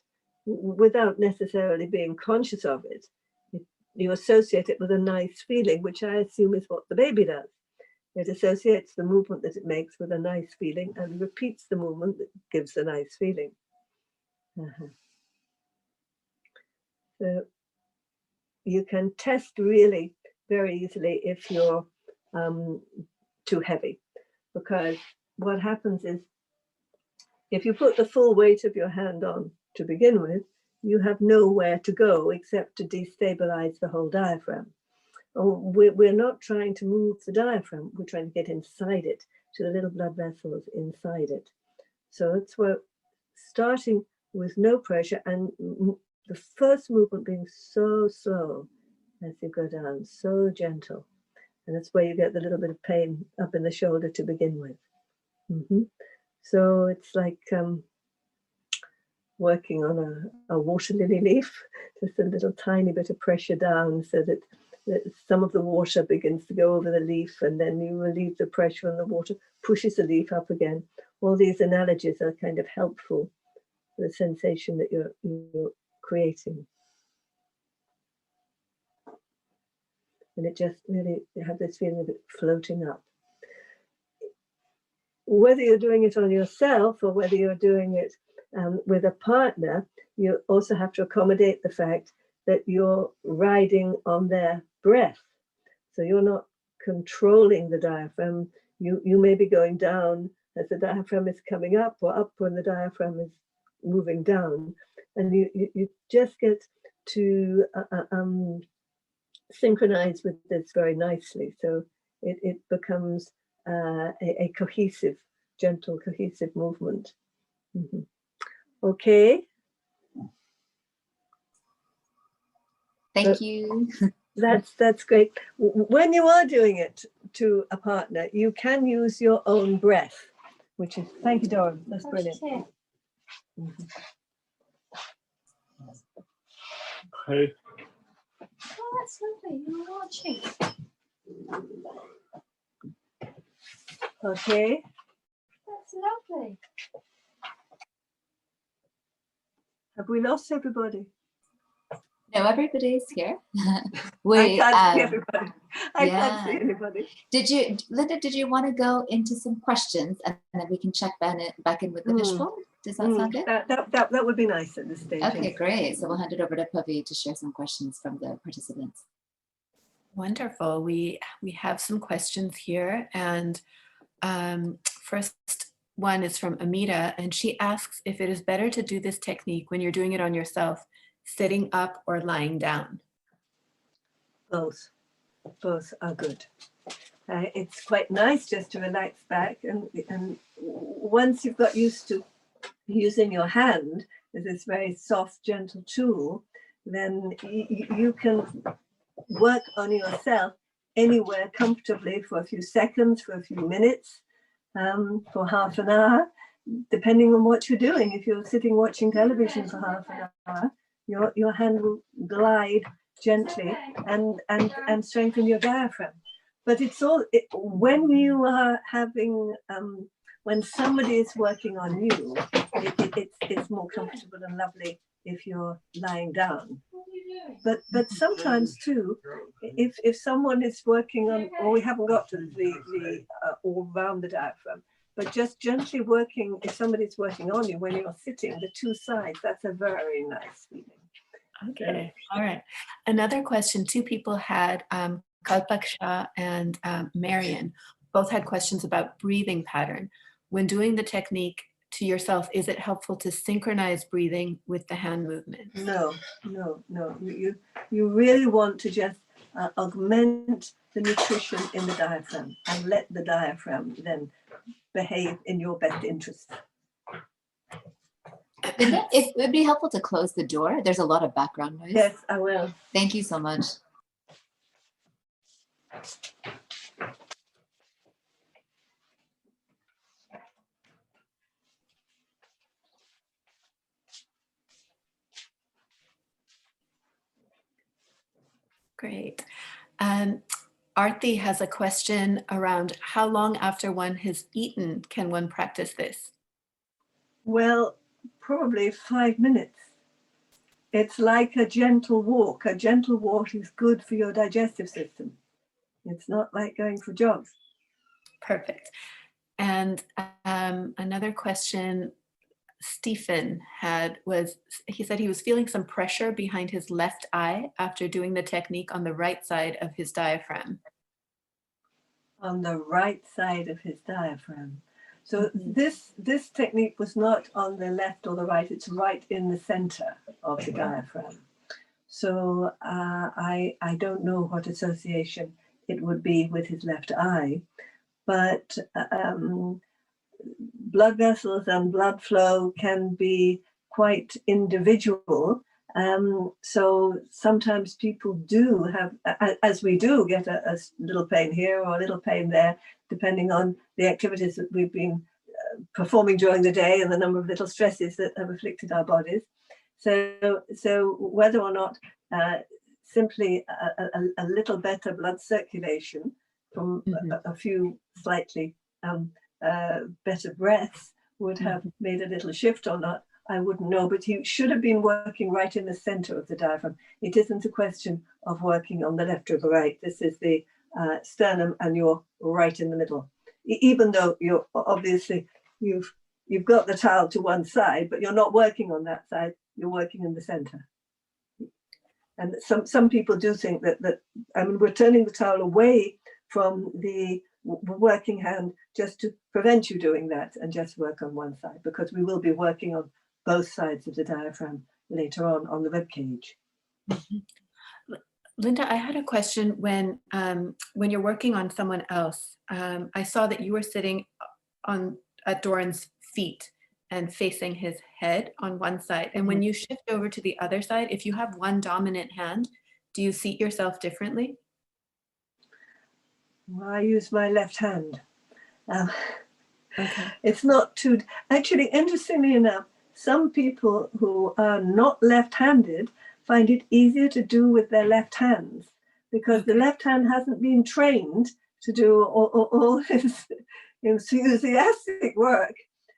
without necessarily being conscious of it. You associate it with a nice feeling, which I assume is what the baby does. It associates the movement that it makes with a nice feeling and repeats the movement that gives the nice feeling. So you can test really very easily if you're too heavy, because what happens is if you put the full weight of your hand on to begin with, you have nowhere to go except to destabilize the whole diaphragm. We're not trying to move the diaphragm, we're trying to get inside it, to the little blood vessels inside it. So it's where starting with no pressure and the first movement being so slow as you go down, so gentle. And that's where you get the little bit of pain up in the shoulder to begin with. So it's like working on a water lily leaf, just a little tiny bit of pressure down so that some of the water begins to go over the leaf, and then you relieve the pressure and the water pushes the leaf up again. All these analogies are kind of helpful for the sensation that you're creating. And it just really, you have this feeling of it floating up. Whether you're doing it on yourself or whether you're doing it with a partner, you also have to accommodate the fact that you're riding on their breath. So you're not controlling the diaphragm. You may be going down as the diaphragm is coming up, or up when the diaphragm is moving down. And you just get to synchronize with this very nicely. So it becomes a cohesive, gentle, cohesive movement. Okay. Thank you. That's great. When you are doing it to a partner, you can use your own breath, which is, thank you, Dora, that's brilliant. Hey. Oh, that's lovely. You're watching. Okay. That's lovely. Have we lost everybody? No, everybody's here. I can't see everybody. I can't see yeah. anybody. Linda, did you want to go into some questions and then we can check back in with the fishbowl? Does that sound good? That would be nice at this stage. Okay, yes. great. So we'll hand it over to Pavi to share some questions from the participants. Wonderful. We have some questions here, and first one is from Amita, and she asks if it is better to do this technique when you're doing it on yourself, sitting up or lying down. Both are good. It's quite nice just to relax back, and once you've got used to using your hand as this very soft, gentle tool, then you can work on yourself anywhere comfortably for a few seconds, for a few minutes, for half an hour, depending on what you're doing. If you're sitting watching television for half an hour, your hand will glide gently and strengthen your diaphragm. But when you are having when somebody is working on you, it's more comfortable and lovely if you're lying down. But sometimes too, if someone is working on, or we haven't got to the all around the diaphragm, but just gently working, if somebody's working on you when you're sitting, the two sides, that's a very nice feeling. Okay, all right. Another question, two people had, Kalpak Shah and Marion, both had questions about breathing pattern. When doing the technique to yourself, is it helpful to synchronize breathing with the hand movement? No. You really want to just augment the nutrition in the diaphragm and let the diaphragm then behave in your best interest. Linda, it would be helpful to close the door. There's a lot of background noise. Yes, I will. Thank you so much. Great. Um, Arti has a question around how long after one has eaten can one practice this? Well, probably 5 minutes. It's like a gentle walk. A gentle walk is good for your digestive system. It's not like going for jogs. Perfect. And another question Stephen had was, he said he was feeling some pressure behind his left eye after doing the technique on the right side of his diaphragm. On the right side of his diaphragm. So Mhm. this technique was not on the left or the right, it's right in the center of the diaphragm. So I don't know what association it would be with his left eye, but blood vessels and blood flow can be quite individual. So sometimes people do have, as we do, get a little pain here or a little pain there, depending on the activities that we've been performing during the day and the number of little stresses that have afflicted our bodies. So whether or not simply a little better blood circulation from a few slightly better breaths would have made a little shift or not, I wouldn't know, but he should have been working right in the center of the diaphragm. It isn't a question of working on the left or the right. This is the sternum and you're right in the middle. Even though you're obviously, you've got the towel to one side, but you're not working on that side, you're working in the center. And some people do think that I mean, we're turning the towel away from the working hand just to prevent you doing that and just work on one side, because we will be working on both sides of the diaphragm later on the rib cage. Linda, I had a question when you're working on someone else. I saw that you were sitting at Doran's feet and facing his head on one side. And when you shift over to the other side, if you have one dominant hand, do you seat yourself differently? Well, I use my left hand. Okay. It's not too, actually, interestingly enough, some people who are not left-handed find it easier to do with their left hands, because the left hand hasn't been trained to do all this enthusiastic work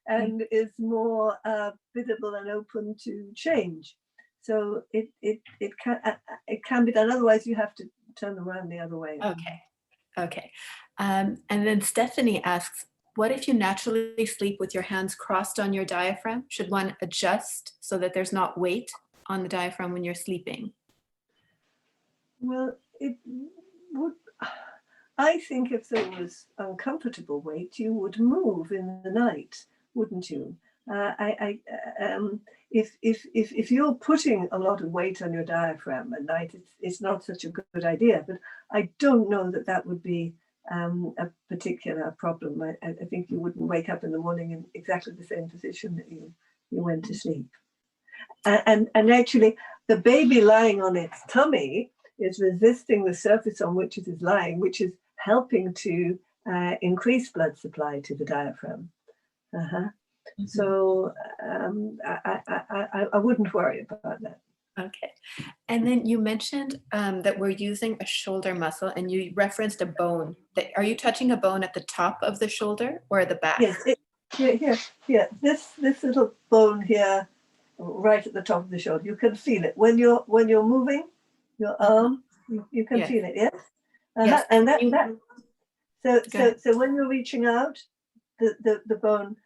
and is more biddable and open to change. So it can be done. Otherwise, you have to turn around the other way. Okay. And then Stephanie asks, what if you naturally sleep with your hands crossed on your diaphragm? Should one adjust so that there's not weight on the diaphragm when you're sleeping? Well, it would. I think if there was uncomfortable weight, you would move in the night, wouldn't you? If you're putting a lot of weight on your diaphragm at night, it's not such a good idea. But I don't know that would be a particular problem. I think you wouldn't wake up in the morning in exactly the same position that you went to sleep. And actually, the baby lying on its tummy is resisting the surface on which it is lying, which is helping to increase blood supply to the diaphragm. So I wouldn't worry about that. Okay. And then you mentioned that we're using a shoulder muscle, and you referenced a bone. Are you touching a bone at the top of the shoulder or at the back? Yes, here. This little bone here, right at the top of the shoulder. You can feel it when you're moving your arm. You can feel it. Yes. Yes. And so when you're reaching out, the bone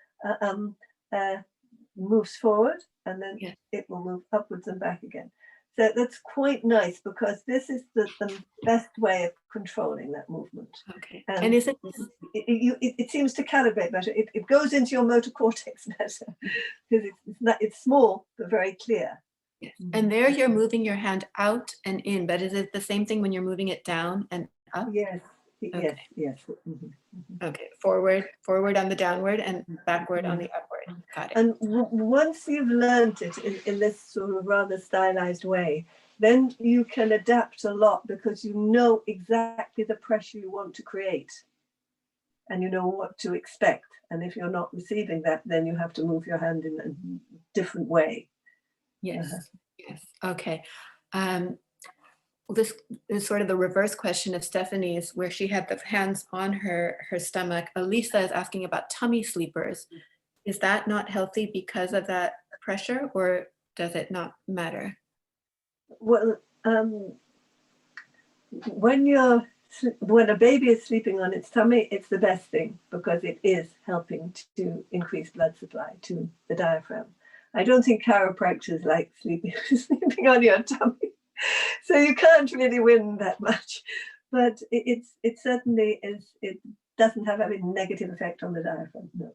moves forward, and then it will move upwards and back again. So that's quite nice, because this is the best way of controlling that movement. Okay. And is it seems to calibrate better. It goes into your motor cortex better, because it's small but very clear. Yes. And there you're moving your hand out and in, but is it the same thing when you're moving it down and up? Yes. Okay. Yes. Okay, forward on the downward and backward on the upward. Got it. And once you've learned it in this sort of rather stylized way, then you can adapt a lot, because you know exactly the pressure you want to create, and you know what to expect. And if you're not receiving that, then you have to move your hand in a different way. Yes. Yes. Okay. This is sort of the reverse question of Stephanie's, where she had the hands on her stomach. Elisa is asking about tummy sleepers. Is that not healthy because of that pressure, or does it not matter? Well, when a baby is sleeping on its tummy, it's the best thing because it is helping to increase blood supply to the diaphragm. I don't think chiropractors like sleeping on your tummy, so you can't really win that much. But it certainly is. It doesn't have a negative effect on the diaphragm. No.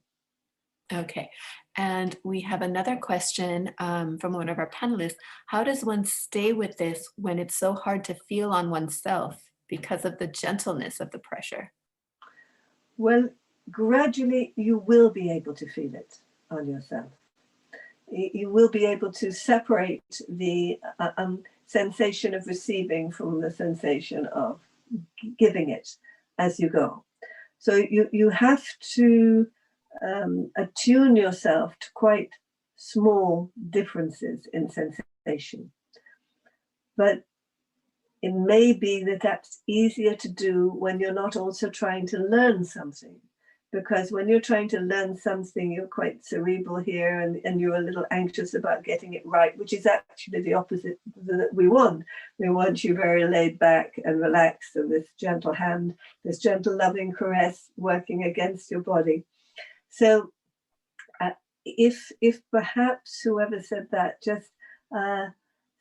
Okay, and we have another question from one of our panelists. How does one stay with this when it's so hard to feel on oneself because of the gentleness of the pressure? Well, gradually you will be able to feel it on yourself. You will be able to separate the sensation of receiving from the sensation of giving it as you go. So you have to attune yourself to quite small differences in sensation. But it may be that that's easier to do when you're not also trying to learn something. Because when you're trying to learn something, you're quite cerebral here and you're a little anxious about getting it right, which is actually the opposite that we want. We want you very laid back and relaxed, and this gentle hand, this gentle loving caress working against your body. So if perhaps whoever said that just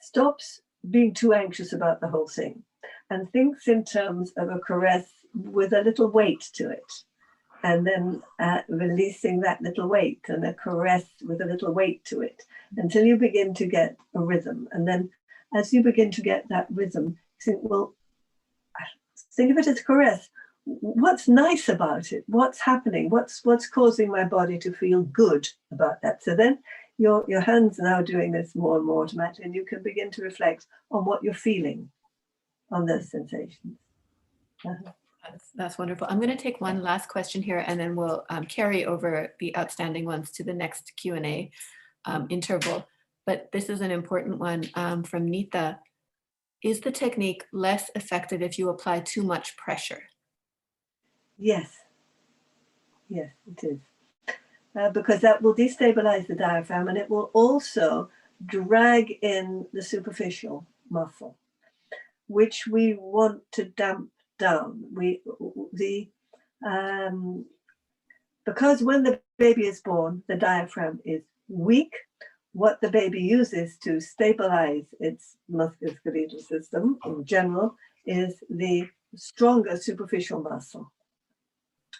stops being too anxious about the whole thing and thinks in terms of a caress with a little weight to it, and then releasing that little weight and a caress with a little weight to it until you begin to get a rhythm. And then as you begin to get that rhythm, you think, well, think of it as a caress. What's nice about it? What's happening? What's causing my body to feel good about that? So then your hands are now doing this more and more automatically, and you can begin to reflect on what you're feeling on those sensations. That's wonderful. I'm going to take one last question here, and then we'll carry over the outstanding ones to the next Q&A interval. But this is an important one from Nita. Is the technique less effective if you apply too much pressure? Yes, it is. Because that will destabilize the diaphragm, and it will also drag in the superficial muscle, which we want to damp down. Because when the baby is born, the diaphragm is weak. What the baby uses to stabilize its musculoskeletal system in general is the stronger superficial muscle,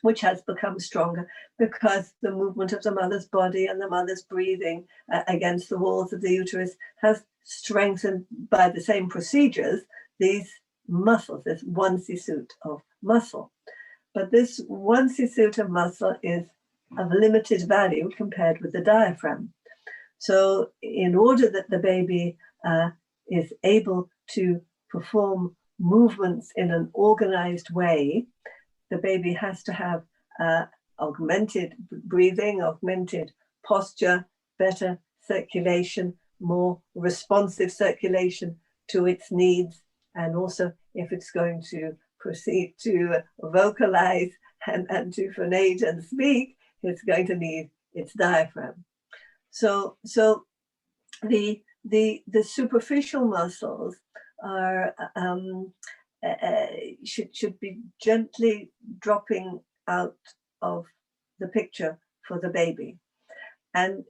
which has become stronger because the movement of the mother's body and the mother's breathing against the walls of the uterus has strengthened by the same procedures these muscles, this onesie suit of muscle. But this onesie suit of muscle is of limited value compared with the diaphragm. So in order that the baby is able to perform movements in an organized way, the baby has to have augmented breathing, augmented posture, better circulation, more responsive circulation to its needs. And also, if it's going to proceed to vocalize and to phonate and speak, it's going to need its diaphragm. So the superficial muscles are should be gently dropping out of the picture for the baby. And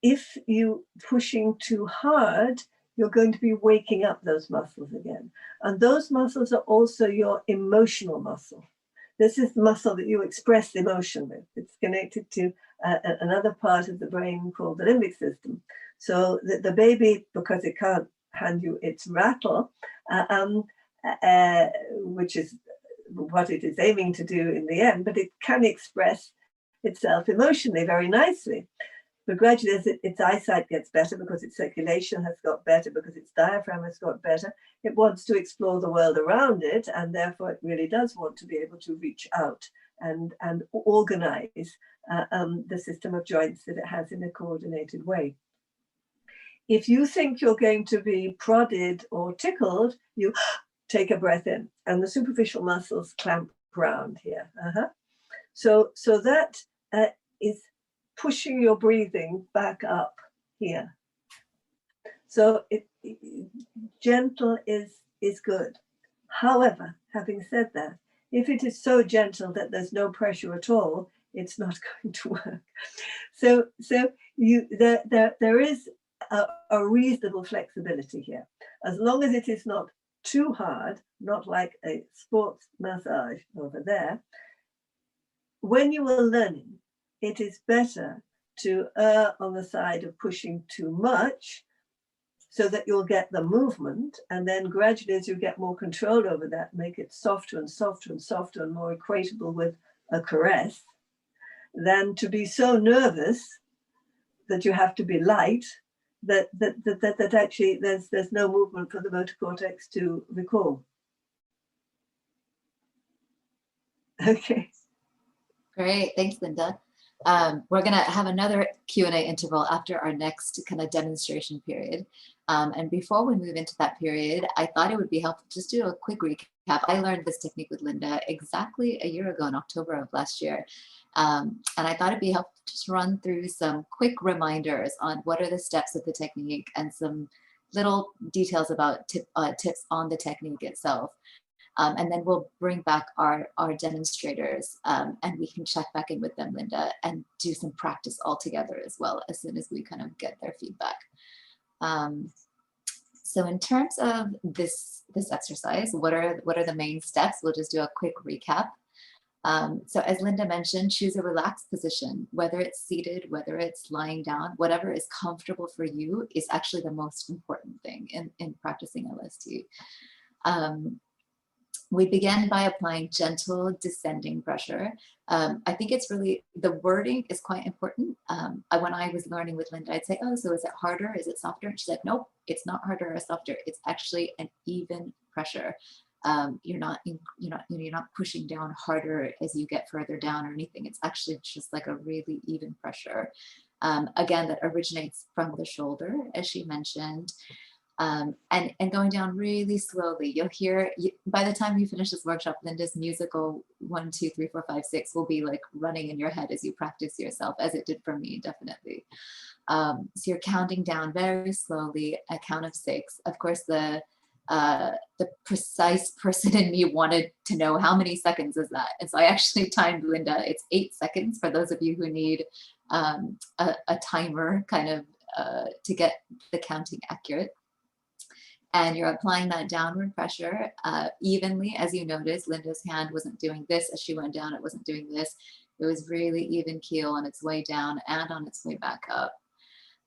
if you're pushing too hard, you're going to be waking up those muscles again. And those muscles are also your emotional muscle. This is the muscle that you express emotion with. It's connected to another part of the brain called the limbic system. So that the baby, because it can't hand you its rattle, which is what it is aiming to do in the end, but it can express itself emotionally very nicely. But gradually, as its eyesight gets better because its circulation has got better, because its diaphragm has got better, it wants to explore the world around it, and therefore it really does want to be able to reach out and organize the system of joints that it has in a coordinated way. If you think you're going to be prodded or tickled, you take a breath in, and the superficial muscles clamp round here. So that is pushing your breathing back up here. So gentle is good. However, having said that, if it is so gentle that there's no pressure at all, it's not going to work. So there is a reasonable flexibility here, as long as it is not too hard, not like a sports massage over there. When you are learning, it is better to err on the side of pushing too much, so that you'll get the movement, and then gradually, as you get more control over that, make it softer and softer and softer and more equatable with a caress, than to be so nervous that you have to be light, that actually there's no movement for the motor cortex to recall. Okay. Great, thanks, Linda. We're gonna have another Q&A interval after our next kind of demonstration period. And before we move into that period, I thought it would be helpful just to do a quick recap. I learned this technique with Linda exactly a year ago in October of last year. And I thought it'd be helpful to just run through some quick reminders on what are the steps of the technique and some little details about tips on the technique itself. And then we'll bring back our demonstrators and we can check back in with them, Linda, and do some practice all together as well as soon as we kind of get their feedback. So in terms of this exercise, what are the main steps? We'll just do a quick recap. So as Linda mentioned, choose a relaxed position, whether it's seated, whether it's lying down, whatever is comfortable for you is actually the most important thing in practicing LST. We begin by applying gentle descending pressure. I think it's really, the wording is quite important. When I was learning with Linda, I'd say, oh, so is it harder? Is it softer? And she's like, nope, it's not harder or softer. It's actually an even pressure. You're not pushing down harder as you get further down or anything. It's actually just like a really even pressure. Again, that originates from the shoulder, as she mentioned. And going down really slowly. You'll hear, by the time you finish this workshop, Linda's musical 1, 2, 3, 4, 5, 6 will be like running in your head as you practice yourself, as it did for me, definitely. So you're counting down very slowly, a count of 6. Of course, the precise person in me wanted to know how many seconds is that. And so I actually timed Linda. It's 8 seconds for those of you who need a timer kind of to get the counting accurate. And you're applying that downward pressure evenly. As you notice, Linda's hand wasn't doing this as she went down. It wasn't doing this. It was really even keel on its way down and on its way back up.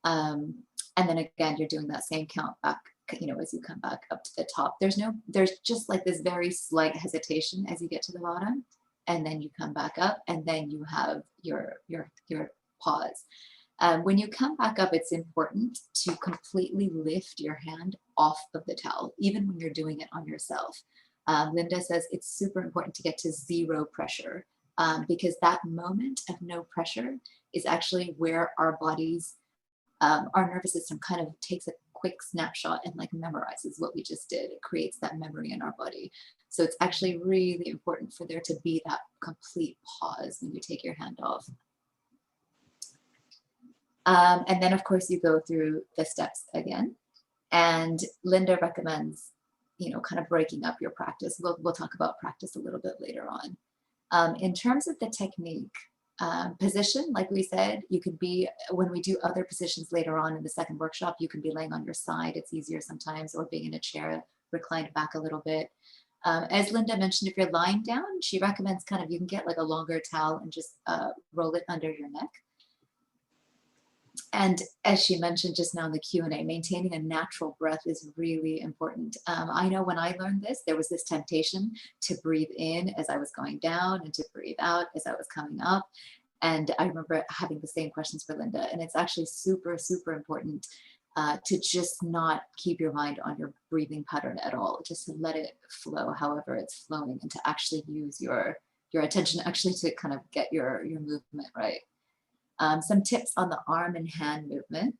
And then again, you're doing that same count back, as you come back up to the top. There's just like this very slight hesitation as you get to the bottom, and then you come back up, and then you have your pause. When you come back up, it's important to completely lift your hand off of the towel, even when you're doing it on yourself. Linda says it's super important to get to 0 pressure because that moment of no pressure is actually where our bodies, our nervous system kind of takes a quick snapshot and like memorizes what we just did. It creates that memory in our body. So it's actually really important for there to be that complete pause when you take your hand off. And then, of course, you go through the steps again. And Linda recommends, kind of breaking up your practice. We'll talk about practice a little bit later on. In terms of the technique, position, like we said, you could be, when we do other positions later on in the second workshop, you can be laying on your side. It's easier sometimes, or being in a chair, reclined back a little bit. As Linda mentioned, if you're lying down, she recommends you can get like a longer towel and just roll it under your neck. And as she mentioned just now in the Q&A, maintaining a natural breath is really important. I know when I learned this, there was this temptation to breathe in as I was going down and to breathe out as I was coming up. And I remember having the same questions for Linda. And it's actually super, super important to just not keep your mind on your breathing pattern at all. Just to let it flow however it's flowing, and to actually use your attention actually to kind of get your movement right. Some tips on the arm and hand movement.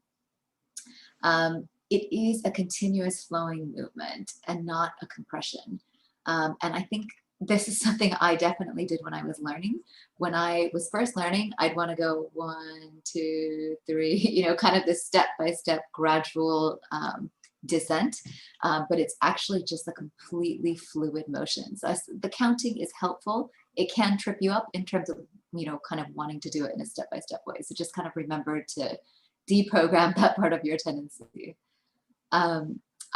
it is a continuous flowing movement and not a compression. And I think this is something I definitely did when I was learning. When I was first learning, I'd want to go 1, 2, 3, you know, kind of this step-by-step gradual descent, but it's actually just a completely fluid motion. So the counting is helpful. It can trip you up in terms of, you know, kind of wanting to do it in a step-by-step way. So just kind of remember to deprogram that part of your tendency.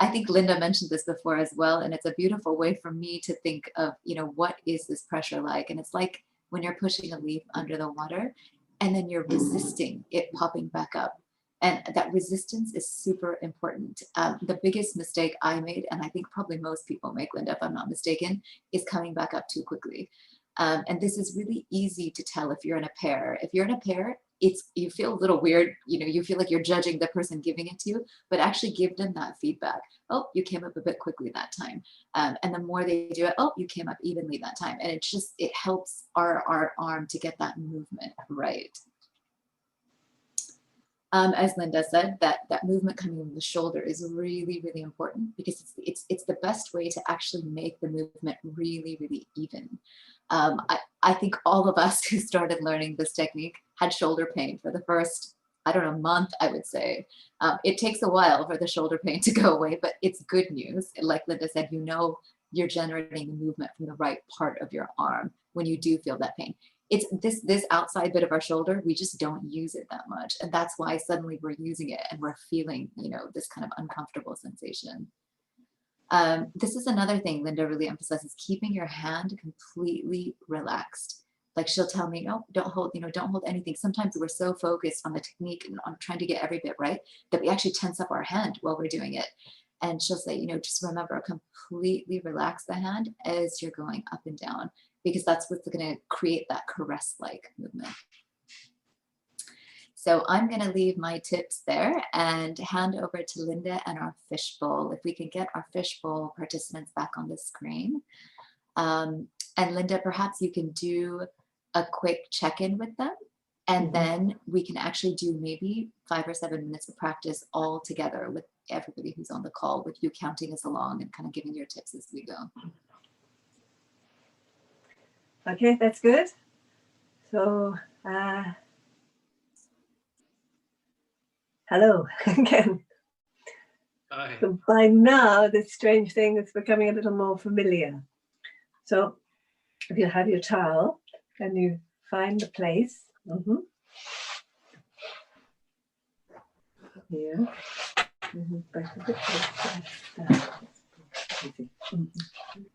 I think Linda mentioned this before as well, and it's a beautiful way for me to think of, you know, what is this pressure like? And it's like when you're pushing a leaf under the water and then you're resisting it popping back up. And that resistance is super important. The biggest mistake I made, and I think probably most people make, Linda, if I'm not mistaken, is coming back up too quickly. And this is really easy to tell if you're in a pair. If you're in a pair, you feel a little weird, you know, you feel like you're judging the person giving it to you, but actually give them that feedback. Oh, you came up a bit quickly that time. And the more they do it, oh, you came up evenly that time. And it helps our arm to get that movement right. As Linda said, that movement coming from the shoulder is really, really important because it's the best way to actually make the movement really, really even. I think all of us who started learning this technique had shoulder pain for the first, I don't know, month, I would say. It takes a while for the shoulder pain to go away, but it's good news. Like Linda said, you know you're generating the movement from the right part of your arm when you do feel that pain. It's this outside bit of our shoulder, we just don't use it that much. And that's why suddenly we're using it and we're feeling, you know, this kind of uncomfortable sensation. This is another thing Linda really emphasizes, keeping your hand completely relaxed. Like she'll tell me, no, don't hold anything. Sometimes we're so focused on the technique and on trying to get every bit right that we actually tense up our hand while we're doing it. And she'll say, you know, just remember, completely relax the hand as you're going up and down, because that's what's going to create that caress-like movement. So I'm going to leave my tips there and hand over to Linda and our fishbowl. If we can get our fishbowl participants back on the screen. And Linda, perhaps you can do a quick check-in with them, and then we can actually do maybe 5 or 7 minutes of practice all together with everybody who's on the call, with you counting us along and kind of giving your tips as we go. Okay, that's good. So, hello again. Hi. So by now, this strange thing is becoming a little more familiar. So if you have your towel and you find the place. Here.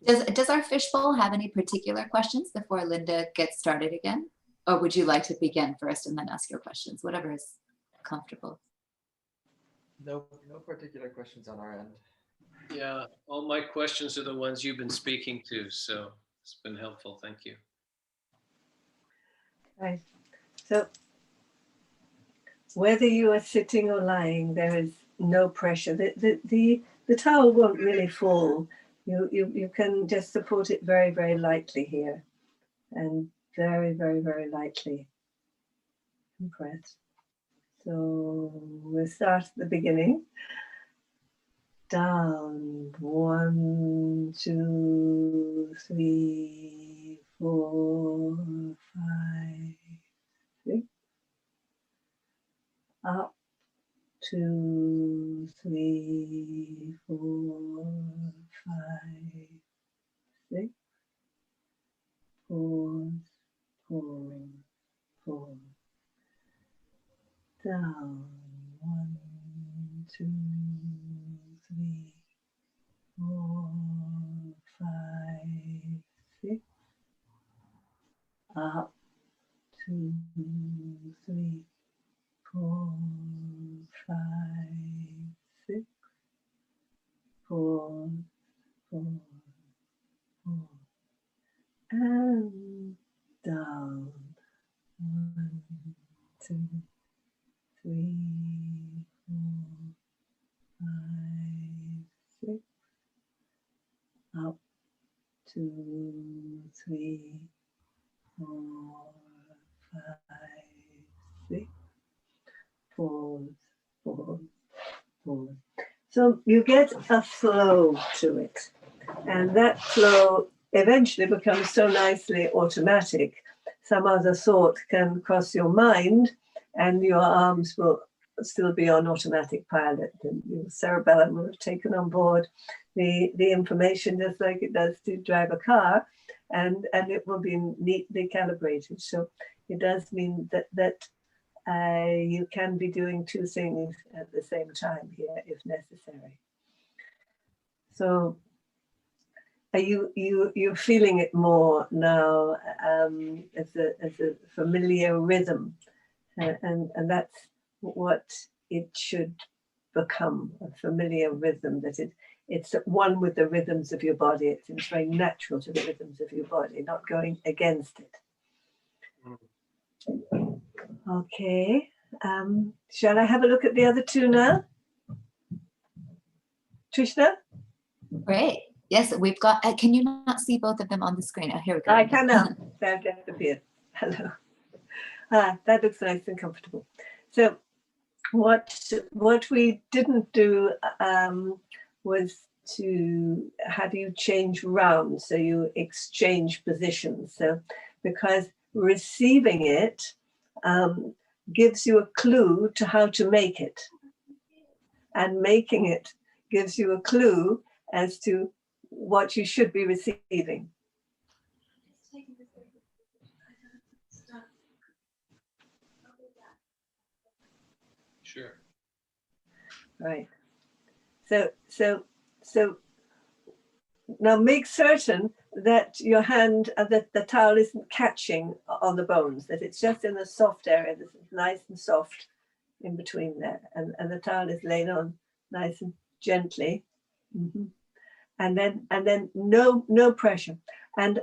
Does our fishbowl have any particular questions before Linda gets started again? Or would you like to begin first and then ask your questions? Whatever is comfortable. No particular questions on our end. Yeah, all my questions are the ones you've been speaking to, so it's been helpful. Thank you. Right. So whether you are sitting or lying, there is no pressure. The towel won't really fall. You can just support it very, very lightly here, and very, very, very lightly compress. So we'll start at the beginning. Down, 1, 2, 3, 4, 5, 6. Up, 2, 3, 4, 5, 6. Pause, pause, pause. Down, 1, 2, 3, 4, 5, 6. Up, 2, 3, 4, 5, 6. Pause, pause, pause. And down. 1, 2, 3, 4, 5, 6. Up, 2, 3, 4, 5, 6. Pause, pause, pause. So you get a flow to it, and that flow eventually becomes so nicely automatic. Some other thought can cross your mind, and your arms will still be on automatic pilot, and your cerebellum will have taken on board the information just like it does to drive a car, and it will be neatly calibrated. So it does mean that you can be doing two things at the same time here if necessary. So you're feeling it more now as a familiar rhythm, and that's what it should become, a familiar rhythm, that it's one with the rhythms of your body. It seems very natural to the rhythms of your body, not going against it. Okay, shall I have a look at the other two now? Trishna? Great. Yes, we've got, can you not see both of them on the screen? Oh, here we go. I can now. They've just appeared. Hello. That looks nice and comfortable. So what we didn't do was to have you change round, so you exchange positions. So because receiving it gives you a clue to how to make it, and making it gives you a clue as to what you should be receiving. Sure. Right. So now make certain that your hand, that the towel isn't catching on the bones, that it's just in the soft area, that it's nice and soft in between there, and the towel is laid on nice and gently. Mm-hmm. And then no pressure, and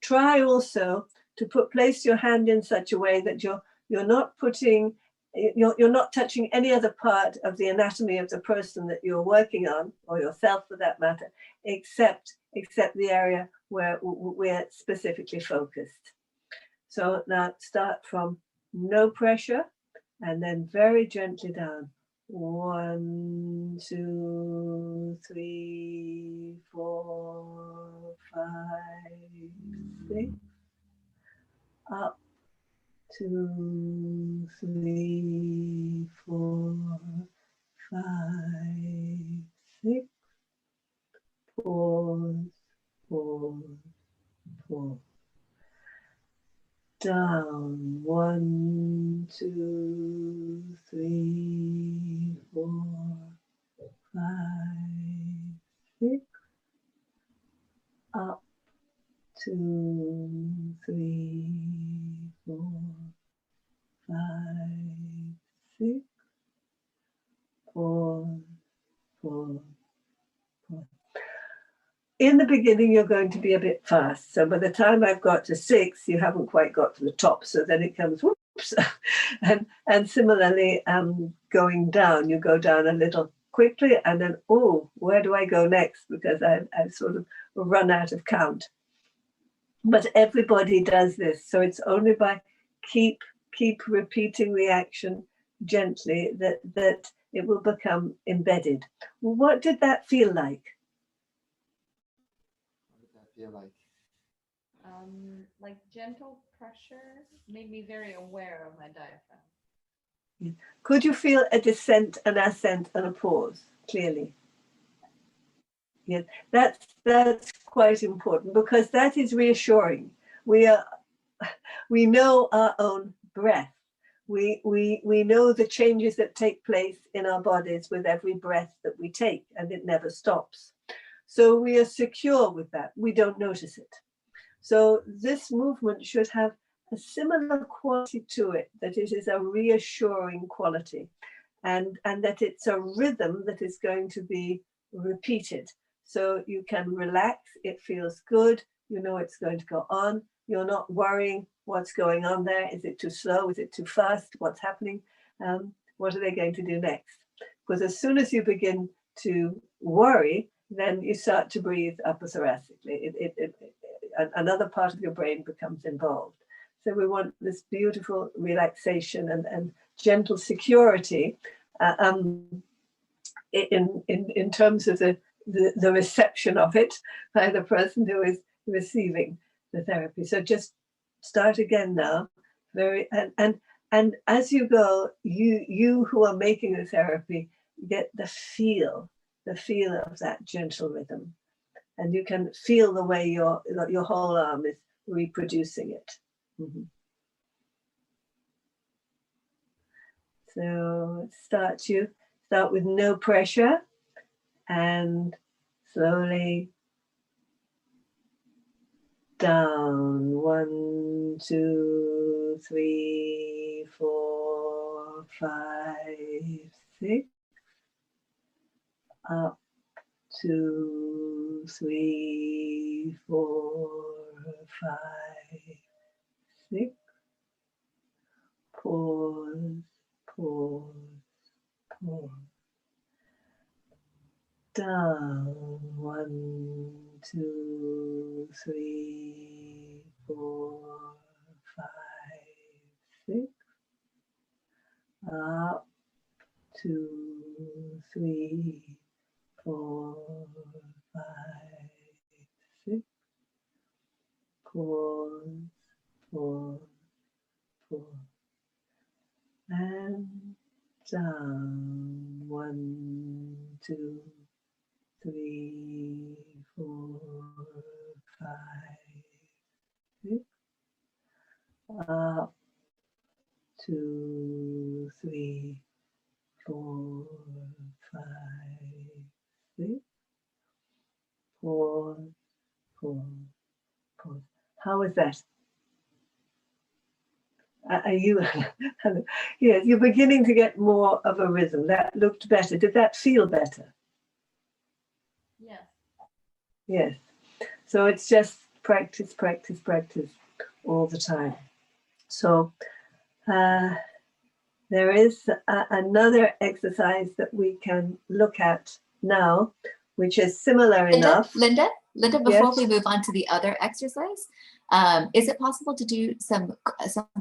try also to place your hand in such a way that you're not putting, you're not touching any other part of the anatomy of the person that you're working on, or yourself for that matter, except the area where we're specifically focused. So now start from no pressure, and then very gently down. 1, 2, 3, 4, 5, 6. Up. 2, 3, 4, 5, 6. Pause, pause, pause. Down. 1, 2, 3, 4, 5, 6. Up. 2, 3, 4, 5, 6. Pause, pause, pause. In the beginning, you're going to be a bit fast. So by the time I've got to 6, you haven't quite got to the top. So then it comes whoops. and similarly, going down, you go down a little quickly, and then, oh, where do I go next? Because I've sort of run out of count. But everybody does this. So it's only by keep repeating the action gently that it will become embedded. What did that feel like? Like gentle pressure made me very aware of my diaphragm. Yeah. Could you feel a descent, an ascent, and a pause clearly? Yeah, that's quite important, because that is reassuring. We know our own breath. We know the changes that take place in our bodies with every breath that we take, and it never stops. So we are secure with that. We don't notice it. So this movement should have a similar quality to it, that it is a reassuring quality, and that it's a rhythm that is going to be repeated. So you can relax, it feels good, you know it's going to go on, you're not worrying what's going on there, is it too slow, is it too fast, what's happening, what are they going to do next? Because as soon as you begin to worry, then you start to breathe upper thoracically. Another part of your brain becomes involved. So we want this beautiful relaxation and gentle security in terms of the reception of it by the person who is receiving the therapy. So just start again now. And as you go, you who are making the therapy get the feel of that gentle rhythm, and you can feel the way your whole arm is reproducing it. Mm-hmm. So start with no pressure and slowly down. 1, 2, 3, 4, 5, 6. Up 2, 3, 4, 5, 6. Pause, pause, pause. Down. 1, 2, 3, 4, 5, 6. Up 2, 3, 4, 5, 6. Pause, pause, pause. And down. 1, 2, 3, 4, 5, 6. Up 2, 3, 4, 5, 6. Pause, pause, pause. How is that? Are you? Yes, you're beginning to get more of a rhythm. That looked better. Did that feel better? Yes. Yes. So it's just practice, practice, practice all the time. So there is another exercise that we can look at now, which is similar enough. Linda, before Yes. we move on to the other exercise, is it possible to do some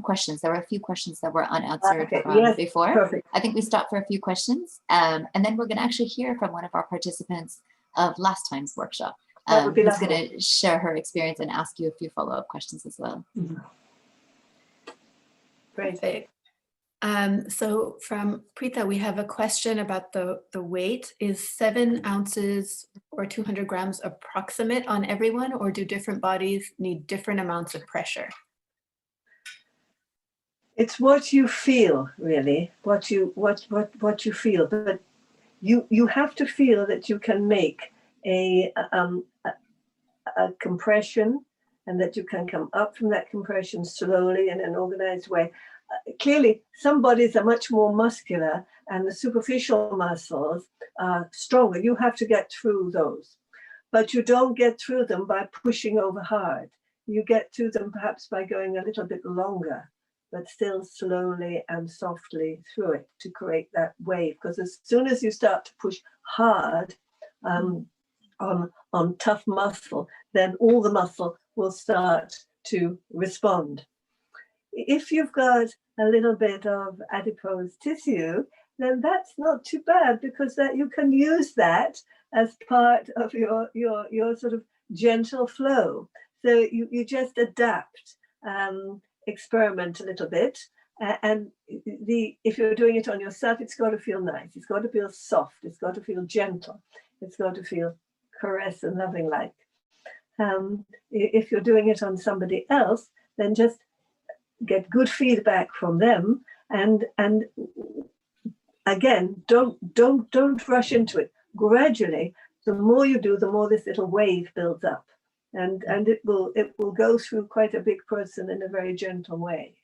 questions? There were a few questions that were unanswered from Yes, before. perfect. I think we stopped for a few questions, and then we're going to actually hear from one of our participants of last time's workshop, That would be who's lovely. going to share her experience and ask you a few follow-up questions as well. Perfect. So from Preeta, we have a question about the weight. Is 7 ounces or 200 grams approximate on everyone, or do different bodies need different amounts of pressure? It's what you feel, really, what you feel. But you have to feel that you can make a compression, and that you can come up from that compression slowly in an organized way. Clearly, some bodies are much more muscular and the superficial muscles are stronger. You have to get through those, but you don't get through them by pushing over hard. You get through them perhaps by going a little bit longer, but still slowly and softly through it to create that wave. Because as soon as you start to push hard on tough muscle, then all the muscle will start to respond. If you've got a little bit of adipose tissue, then that's not too bad, because that you can use that as part of your sort of gentle flow. So you just adapt, experiment a little bit, and if you're doing it on yourself, it's got to feel nice. It's got to feel soft. It's got to feel gentle. It's got to feel caress and loving like. If you're doing it on somebody else, then just get good feedback from them, and again, don't rush into it. Gradually, the more you do, the more this little wave builds up, and it will go through quite a big person in a very gentle way.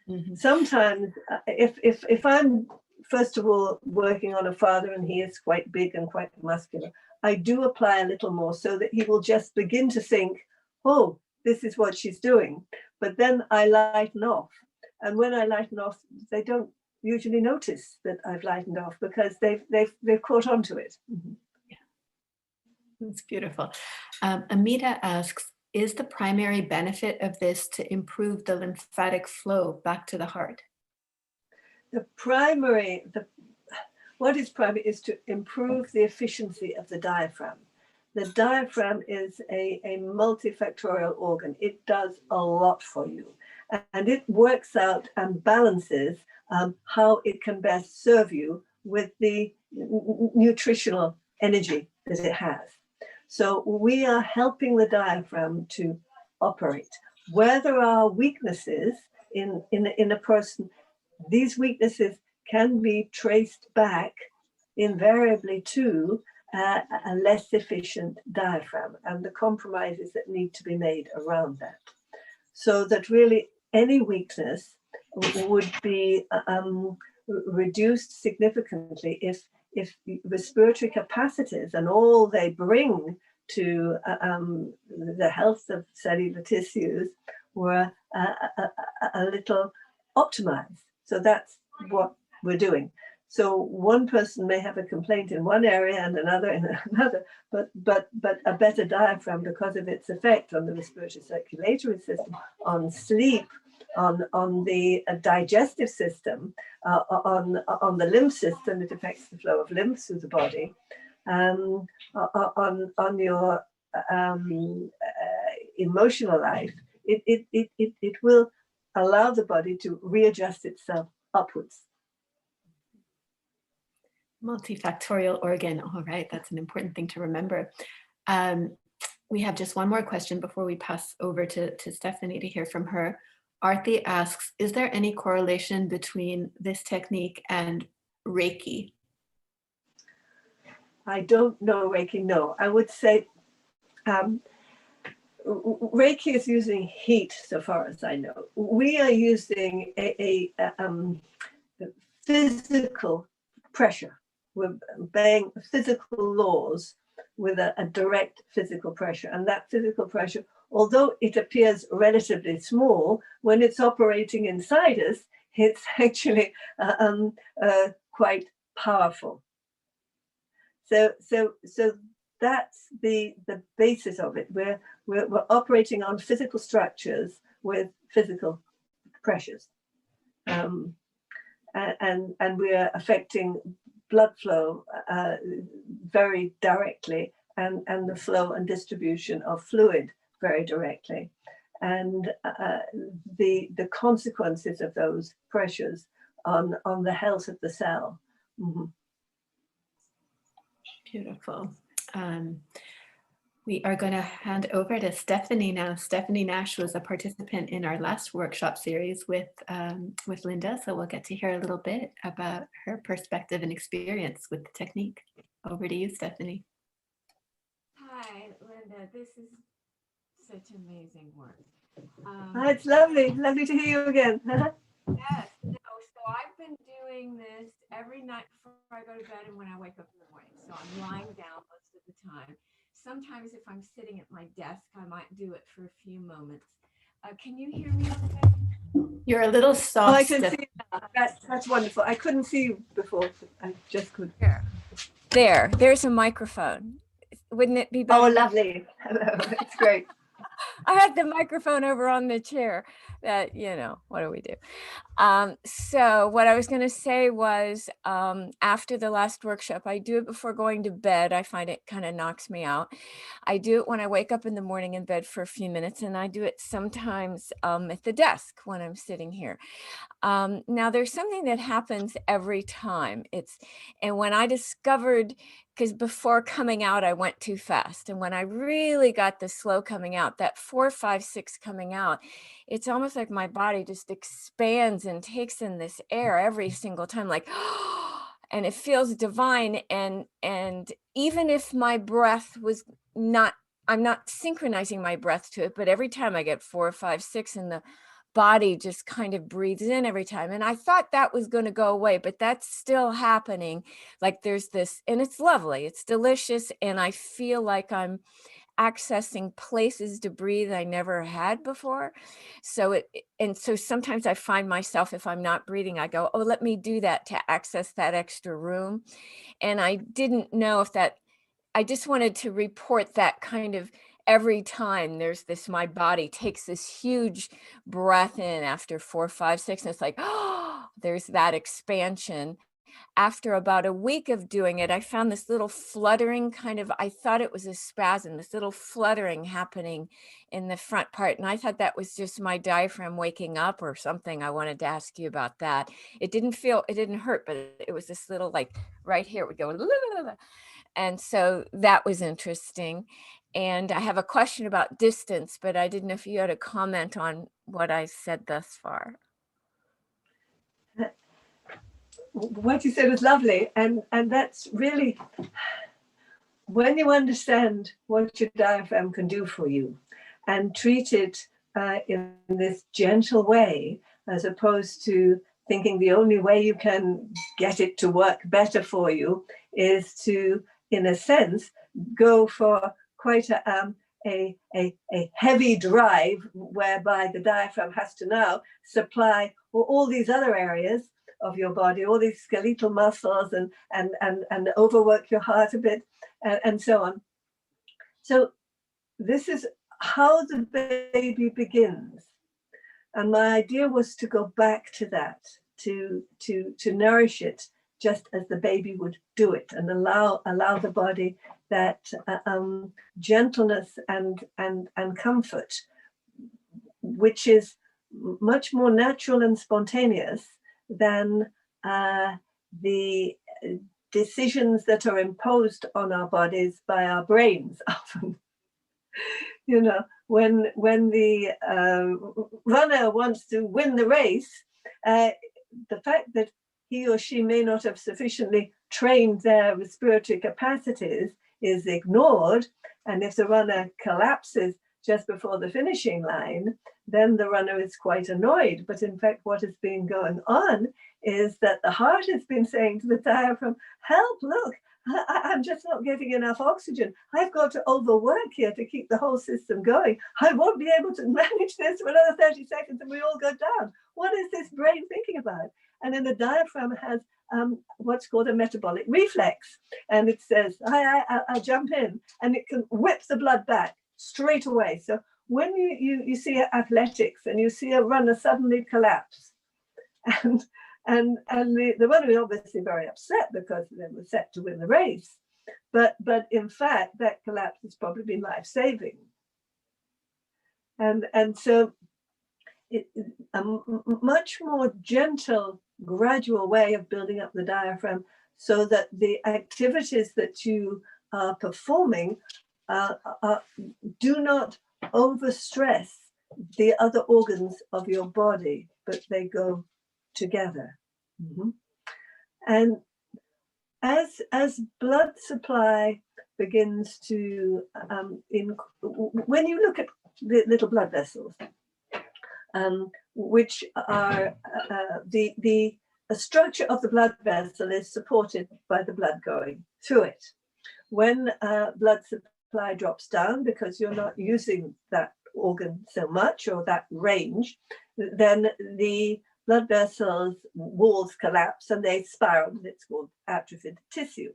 Mm-hmm. Sometimes if I'm first of all working on a father and he is quite big and quite muscular, I do apply a little more so that he will just begin to think, oh, this is what she's doing. But then I lighten off. And when I lighten off, they don't usually notice that I've lightened off, because they've caught on to it. Mm-hmm. Yeah, that's beautiful. Amita asks, is the primary benefit of this to improve the lymphatic flow back to the heart? what is primary is to improve the efficiency of the diaphragm. The diaphragm is a multifactorial organ. It does a lot for you, and it works out and balances how it can best serve you with the nutritional energy that it has. So we are helping the diaphragm to operate. Where there are weaknesses in a person, these weaknesses can be traced back invariably to a less efficient diaphragm and the compromises that need to be made around that. So that really any weakness would be reduced significantly if respiratory capacities and all they bring to the health of cellular tissues were a little optimized. So that's what we're doing. So one person may have a complaint in one area and another in another, but a better diaphragm because of its effect on the respiratory circulatory system, on sleep, on the digestive system, on the lymph system. It affects the flow of lymph through the body, on your emotional life. It will allow the body to readjust itself upwards. Multifactorial organ. All right, that's an important thing to remember. We have just one more question before we pass over to Stephanie to hear from her. Arthi asks, is there any correlation between this technique and Reiki? I don't know Reiki, no. I would say Reiki is using heat, so far as I know. We are using a physical pressure. We're obeying physical laws with a direct physical pressure. And that physical pressure, although it appears relatively small, when it's operating inside us, it's actually quite powerful. So that's the basis of it. We're operating on physical structures with physical pressures, and we're affecting blood flow very directly, and the flow and distribution of fluid very directly, and the consequences of those pressures on the health of the cell. Mm-hmm. Beautiful. We are going to hand over to Stephanie now. Stephanie Nash was a participant in our last workshop series with Linda, so we'll get to hear a little bit about her perspective and experience with the technique. Over to you, Stephanie. Hi, Linda. This is such amazing work. It's lovely to hear you again. Yes. So I've been doing this every night before I go to bed and when I wake up in the morning. So I'm lying down most of the time. Sometimes if I'm sitting at my desk, I might do it for a few moments. Can you hear me okay? You're a little soft. Oh, I can see you now. That's wonderful. I couldn't see you before. I just could. There's a microphone. Wouldn't it be better? Oh, lovely. Hello. It's great. I had the microphone over on the chair. That, what do we do? So what I was going to say was after the last workshop, I do it before going to bed. I find it kind of knocks me out. I do it when I wake up in the morning in bed for a few minutes, and I do it sometimes at the desk when I'm sitting here. Now there's something that happens every time. And when I discovered, because before coming out, I went too fast. And when I really got the slow coming out, that 4, 5, 6 coming out, it's almost like my body just expands and takes in this air every single time, like, and it feels divine. And even if my breath was not, I'm not synchronizing my breath to it, but every time I get 4, 5, 6 and the body just kind of breathes in every time. And I thought that was going to go away, but that's still happening. Like there's this, and it's lovely, it's delicious. And I feel like I'm accessing places to breathe I never had before. So sometimes I find myself, if I'm not breathing, I go, oh, let me do that to access that extra room. And I didn't know if that, I just wanted to report that kind of every time there's this, my body takes this huge breath in after 4, 5, 6, and it's like, oh, there's that expansion. after about a week of doing it, I found this little fluttering kind of, I thought it was a spasm, this little fluttering happening in the front part. And I thought that was just my diaphragm waking up or something. I wanted to ask you about that. It didn't hurt, but it was this little, like right here, it would go. And so that was interesting. And I have a question about distance, but I didn't know if you had a comment on what I said thus far. What you said was lovely, and that's really, when you understand what your diaphragm can do for you and treat it in this gentle way, as opposed to thinking the only way you can get it to work better for you is to, in a sense, go for quite a heavy drive, whereby the diaphragm has to now supply all these other areas of your body, all these skeletal muscles, and overwork your heart a bit, and so on. So this is how the baby begins. And my idea was to go back to that, to nourish it just as the baby would do it, and allow the body that gentleness and comfort, which is much more natural and spontaneous than the decisions that are imposed on our bodies by our brains often. You know, when the runner wants to win the race, the fact that he or she may not have sufficiently trained their respiratory capacities is ignored. And if the runner collapses just before the finishing line, then the runner is quite annoyed. But in fact, what has been going on is that the heart has been saying to the diaphragm, help, look, I'm just not getting enough oxygen. I've got to overwork here to keep the whole system going. I won't be able to manage this for another 30 seconds and we all go down. What is this brain thinking about? And then the diaphragm has what's called a metabolic reflex. And it says, I'll jump in, and it can whip the blood back straight away. So when you see athletics and you see a runner suddenly collapse, and the runner is obviously very upset because they were set to win the race, but in fact that collapse has probably been life-saving. And so a much more gentle, gradual way of building up the diaphragm, so that the activities that you are performing do not overstress the other organs of your body, but they go together. Mm-hmm. And as blood supply begins to when you look at the little blood vessels, which are the structure of the blood vessel is supported by the blood going through it. When blood supply drops down because you're not using that organ so much or that range, then the blood vessels walls collapse and they spiral, and it's called atrophied tissue.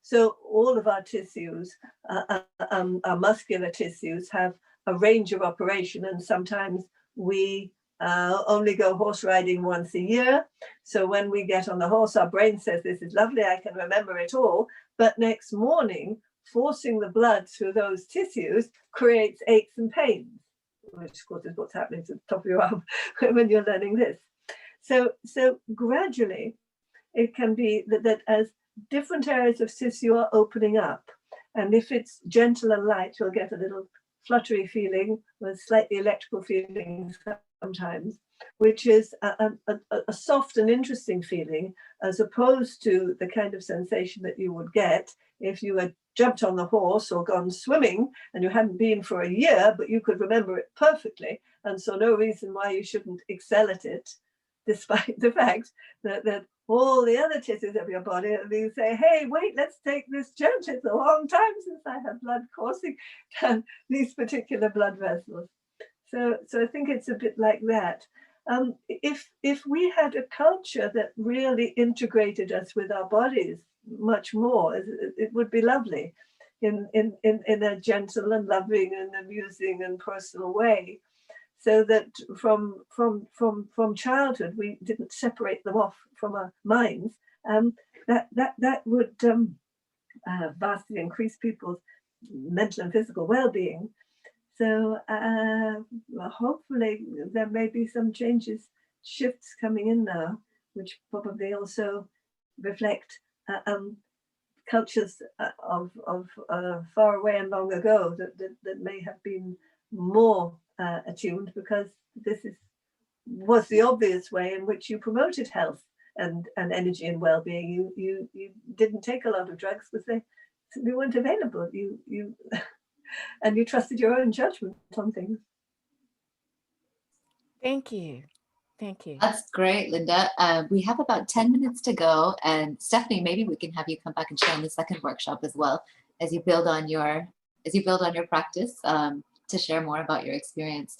So all of our tissues, our muscular tissues, have a range of operation, and sometimes we only go horse riding once a year. So when we get on the horse, our brain says, this is lovely, I can remember it all. But next morning, forcing the blood through those tissues creates aches and pains, which of course is what's happening to the top of your arm when you're learning this. So gradually, it can be that as different areas of tissue are opening up, and if it's gentle and light, you'll get a little fluttery feeling with slightly electrical feelings sometimes, which is a soft and interesting feeling, as opposed to the kind of sensation that you would get if you had jumped on the horse or gone swimming and you hadn't been for a year, but you could remember it perfectly, and so no reason why you shouldn't excel at it, despite the fact that all the other tissues of your body, you say, hey, wait, let's take this jump. It's a long time since I had blood coursing down these particular blood vessels. So I think it's a bit like that. If we had a culture that really integrated us with our bodies much more, it would be lovely in a gentle and loving and amusing and personal way, so that from childhood we didn't separate them off from our minds that would vastly increase people's mental and physical well-being. So hopefully there may be some changes, shifts coming in now, which probably also reflect cultures of far away and long ago that may have been more attuned, because this was the obvious way in which you promoted health and energy and well-being. You didn't take a lot of drugs because they weren't available. You and you trusted your own judgment on things. Thank you. Thank you. That's great, Linda. We have about 10 minutes to go, and Stephanie, maybe we can have you come back and share in the second workshop as well, as you build on your practice, to share more about your experience.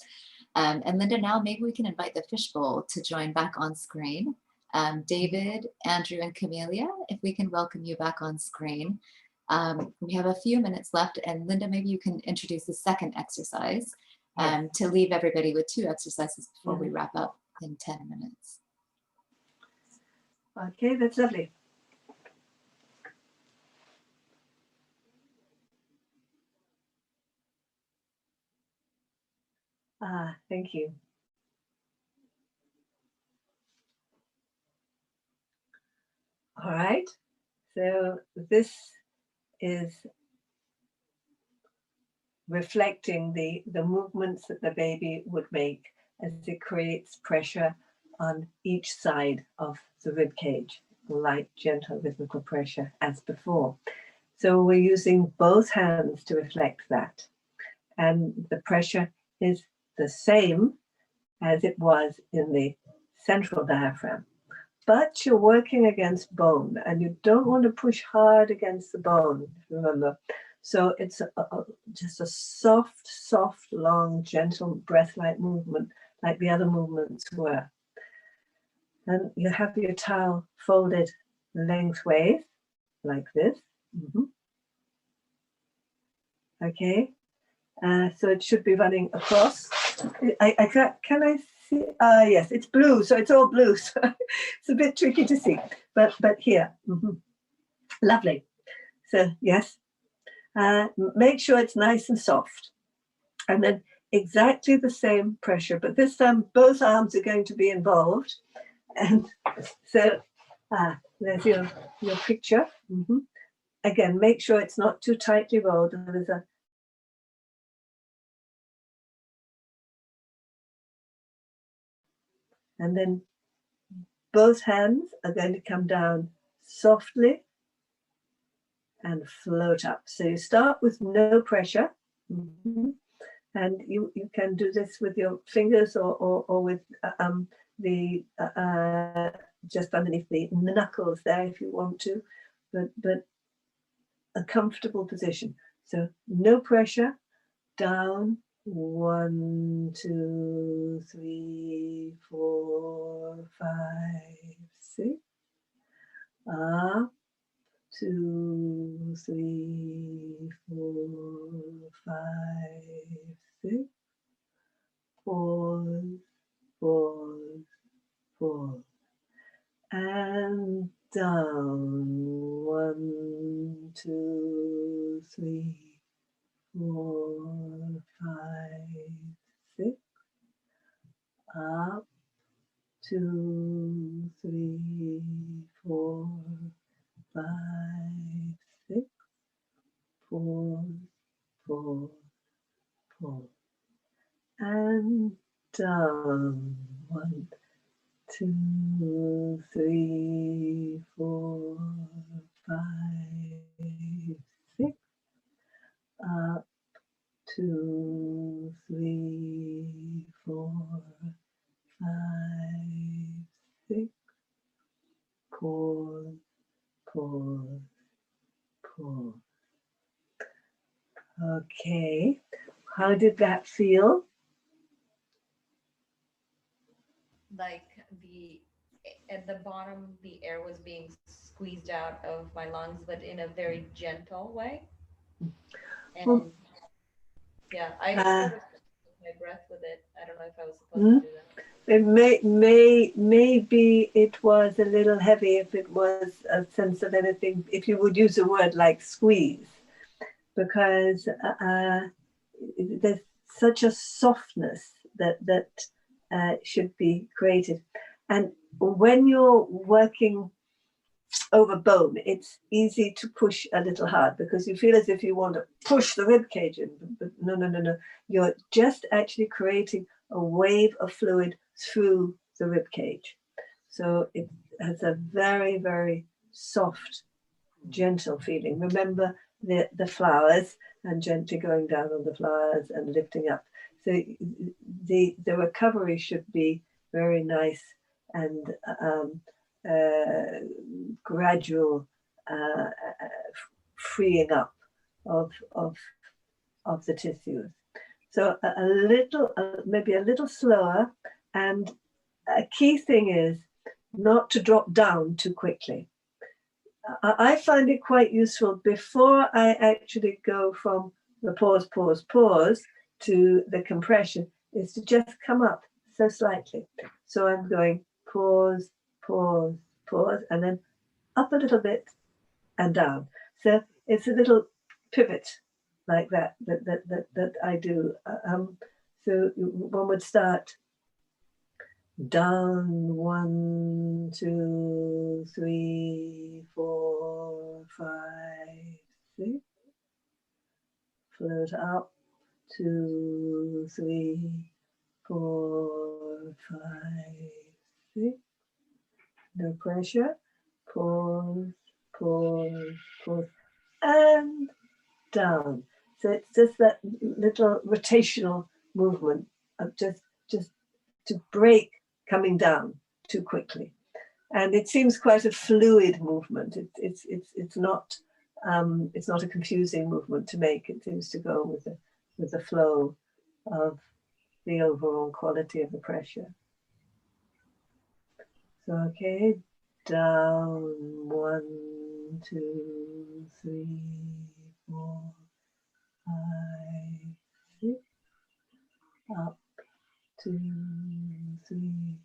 And Linda, now maybe we can invite the fishbowl to join back on screen. David, Andrew, and Camelia, if we can welcome you back on screen. We have a few minutes left, and Linda, maybe you can introduce the second exercise, to leave everybody with 2 exercises before we wrap up in 10 minutes. Okay, that's lovely. Thank you. All right, so this is reflecting the movements that the baby would make as it creates pressure on each side of the rib cage, light, gentle, rhythmical pressure as before. So we're using both hands to reflect that. And the pressure is the same as it was in the central diaphragm. But you're working against bone, and you don't want to push hard against the bone, remember. So it's just a soft, long, gentle, breath-like movement, like the other movements were. And you have your towel folded lengthways, like this. Okay, so it should be running across. Can I see? Yes, it's blue, so it's all blue. So it's a bit tricky to see, but here, lovely. So yes, make sure it's nice and soft, and then exactly the same pressure, but this time both arms are going to be involved, and so there's your picture. Again, make sure it's not too tightly rolled. There's a and then both hands are going to come down softly and float up. So you start with no pressure, and you can do this with your fingers or with the just underneath the knuckles there if you want to, but a comfortable position. So no pressure, down, 1, 2, 3, 4, 5, 6, up, 2, 3, 4, 5, 6, pause, pause, pause, and down, 1, 2, 3, 4, 5, 6, up, 2, 3, 4, 5, 6, pause, pause, pause, and down, 1, 2, 3, 4, 5, 6, up, 2, 3, 4, 5, 6, pause, pause, pause. Okay, how did that feel? Like at the bottom, the air was being squeezed out of my lungs, but in a very gentle way. And yeah, I sort of took my breath with it. I don't know if I was supposed to do that. It maybe it was a little heavy if it was a sense of anything, if you would use a word like squeeze, because there's such a softness that should be created. And when you're working over bone, it's easy to push a little hard because you feel as if you want to push the rib cage in, but no. You're just actually creating a wave of fluid through the rib cage. So it has a very, very soft, gentle feeling. Remember the flowers and gently going down on the flowers and lifting up. So the recovery should be very nice and gradual freeing up of the tissues. So a little, maybe a little slower, and a key thing is not to drop down too quickly. I find it quite useful before I actually go from the pause to the compression, is to just come up so slightly. So I'm going pause, and then up a little bit and down. So it's a little pivot like that I do. So one would start down 1, 2, 3, 4, 5, 6. Float up 2, 3, 4, 5, 6. No pressure. Pause, and down. So it's just that little rotational movement of just to break coming down too quickly. And it seems quite a fluid movement. It's not a confusing movement to make. It seems to go with the flow of the overall quality of the pressure. So okay, down 1, 2, 3, 4, 5, 6. Up 2, 3,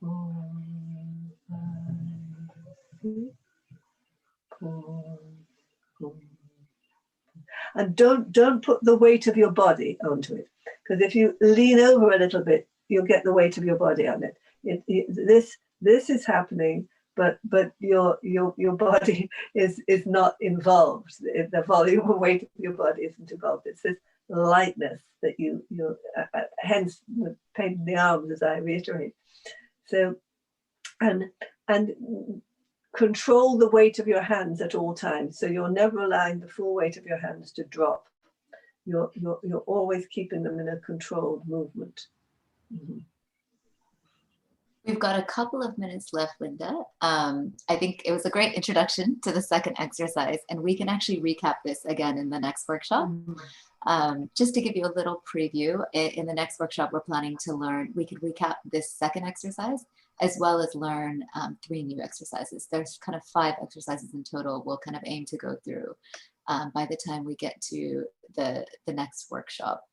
4, 5, 6. Pause. And don't put the weight of your body onto it, because if you lean over a little bit, you'll get the weight of your body on it. This is happening, but your body is not involved. The volume or weight of your body isn't involved. It's this lightness that you hence the pain in the arms, as I reiterate. So and control the weight of your hands at all times. So you're never allowing the full weight of your hands to drop. You're always keeping them in a controlled movement. Mm-hmm. We've got a couple of minutes left, Linda. I think it was a great introduction to the second exercise, and we can actually recap this again in the next workshop. Just to give you a little preview, in the next workshop, we're planning to learn, we can recap this second exercise, as well as learn 3 new exercises. There's kind of 5 exercises in total we'll kind of aim to go through by the time we get to the next workshop.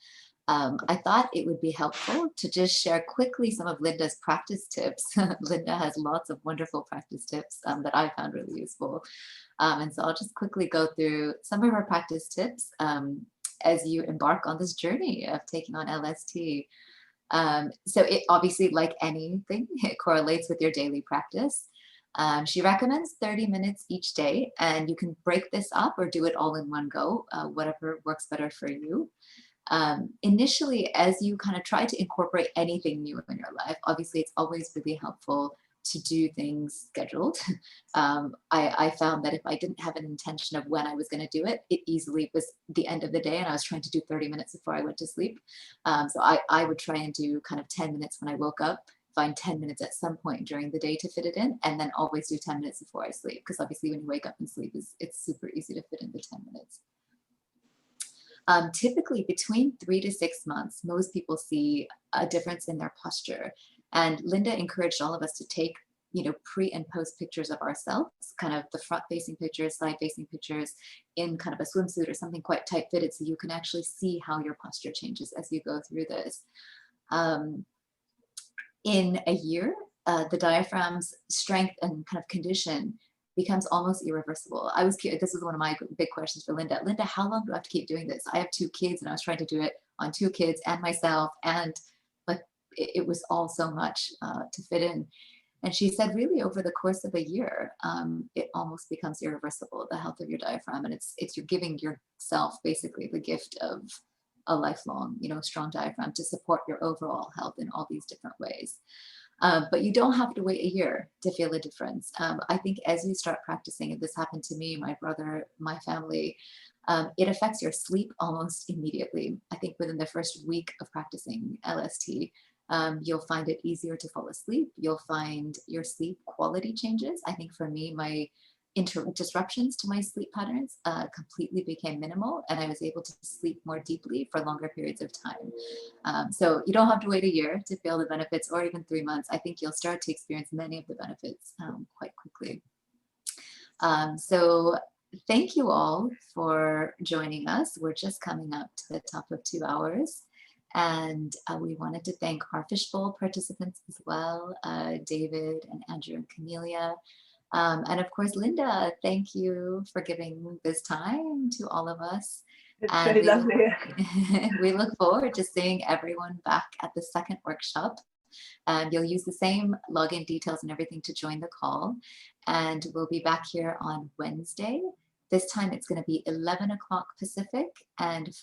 I thought it would be helpful to just share quickly some of Linda's practice tips. Linda has lots of wonderful practice tips that I found really useful. And so I'll just quickly go through some of her practice tips as you embark on this journey of taking on LST. So it obviously, like anything, it correlates with your daily practice. She recommends 30 minutes each day, and you can break this up or do it all in one go, whatever works better for you. Initially, as you kind of try to incorporate anything new in your life, obviously it's always really helpful to do things scheduled. I found that if I didn't have an intention of when I was going to do it, it easily was the end of the day and I was trying to do 30 minutes before I went to sleep. So I would try and do kind of 10 minutes when I woke up, find 10 minutes at some point during the day to fit it in, and then always do 10 minutes before I sleep. Because obviously when you wake up and sleep, it's super easy to fit in the 10 minutes. Typically between 3 to 6 months, most people see a difference in their posture. And Linda encouraged all of us to take, pre and post pictures of ourselves, kind of the front facing pictures, side facing pictures in kind of a swimsuit or something quite tight fitted, so you can actually see how your posture changes as you go through this. in a year, the diaphragm's strength and kind of condition becomes almost irreversible. I was curious, this is one of my big questions for Linda. Linda, how long do I have to keep doing this? I have 2 kids and I was trying to do it on 2 kids and myself, and like it was all so much to fit in. And she said, really, over the course of a year, it almost becomes irreversible, the health of your diaphragm. And it's you're giving yourself basically the gift of a lifelong, strong diaphragm to support your overall health in all these different ways. But you don't have to wait a year to feel a difference. I think as you start practicing, and this happened to me, my brother, my family, it affects your sleep almost immediately. I think within the first week of practicing LST, you'll find it easier to fall asleep. You'll find your sleep quality changes. I think for me, my disruptions to my sleep patterns completely became minimal, and I was able to sleep more deeply for longer periods of time. So you don't have to wait a year to feel the benefits, or even 3 months. I think you'll start to experience many of the benefits quite quickly. So thank you all for joining us. We're just coming up to the top of 2 hours. And we wanted to thank our fishbowl participants as well, David and Andrew and Camelia. And of course, Linda, thank you for giving this time to all of us. It's And very lovely. we look forward to seeing everyone back at the second workshop. You'll use the same login details and everything to join the call. And we'll be back here on Wednesday. This time it's going to be 11 o'clock Pacific and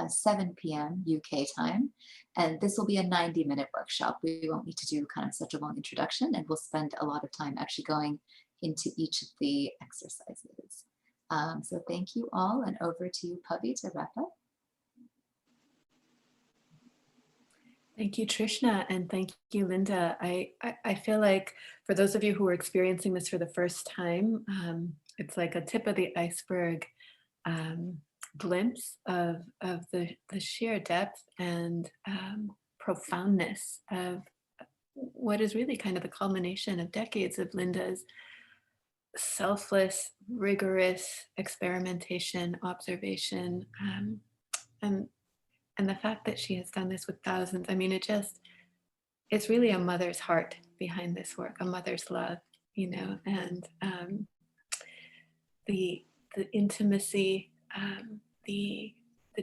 7 p.m. UK time. And this will be a 90-minute workshop. We won't need to do kind of such a long introduction, and we'll spend a lot of time actually going into each of the exercises. So thank you all, and over to you, Pavi, to wrap up. Thank you, Trishna, and thank you, Linda. I feel like for those of you who are experiencing this for the first time, it's like a tip of the iceberg glimpse of the sheer depth and profoundness of what is really kind of the culmination of decades of Linda's selfless, rigorous experimentation, observation, and the fact that she has done this with thousands. I mean, it's really a mother's heart behind this work, a mother's love, and the intimacy, the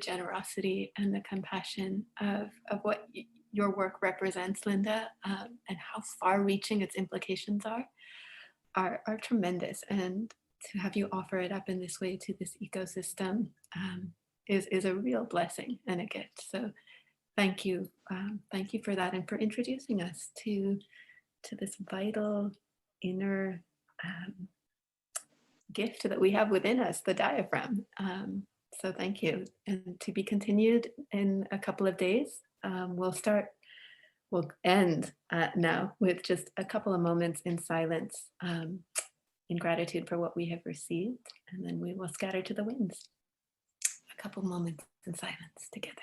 generosity and the compassion of what your work represents, Linda, and how far-reaching its implications are tremendous. And to have you offer it up in this way to this ecosystem is a real blessing and a gift. So thank you for that, and for introducing us to this vital inner gift that we have within us, the diaphragm. So thank you, and to be continued in a couple of days. We'll end now with just a couple of moments in silence, in gratitude for what we have received, and then we will scatter to the winds. A couple moments in silence together.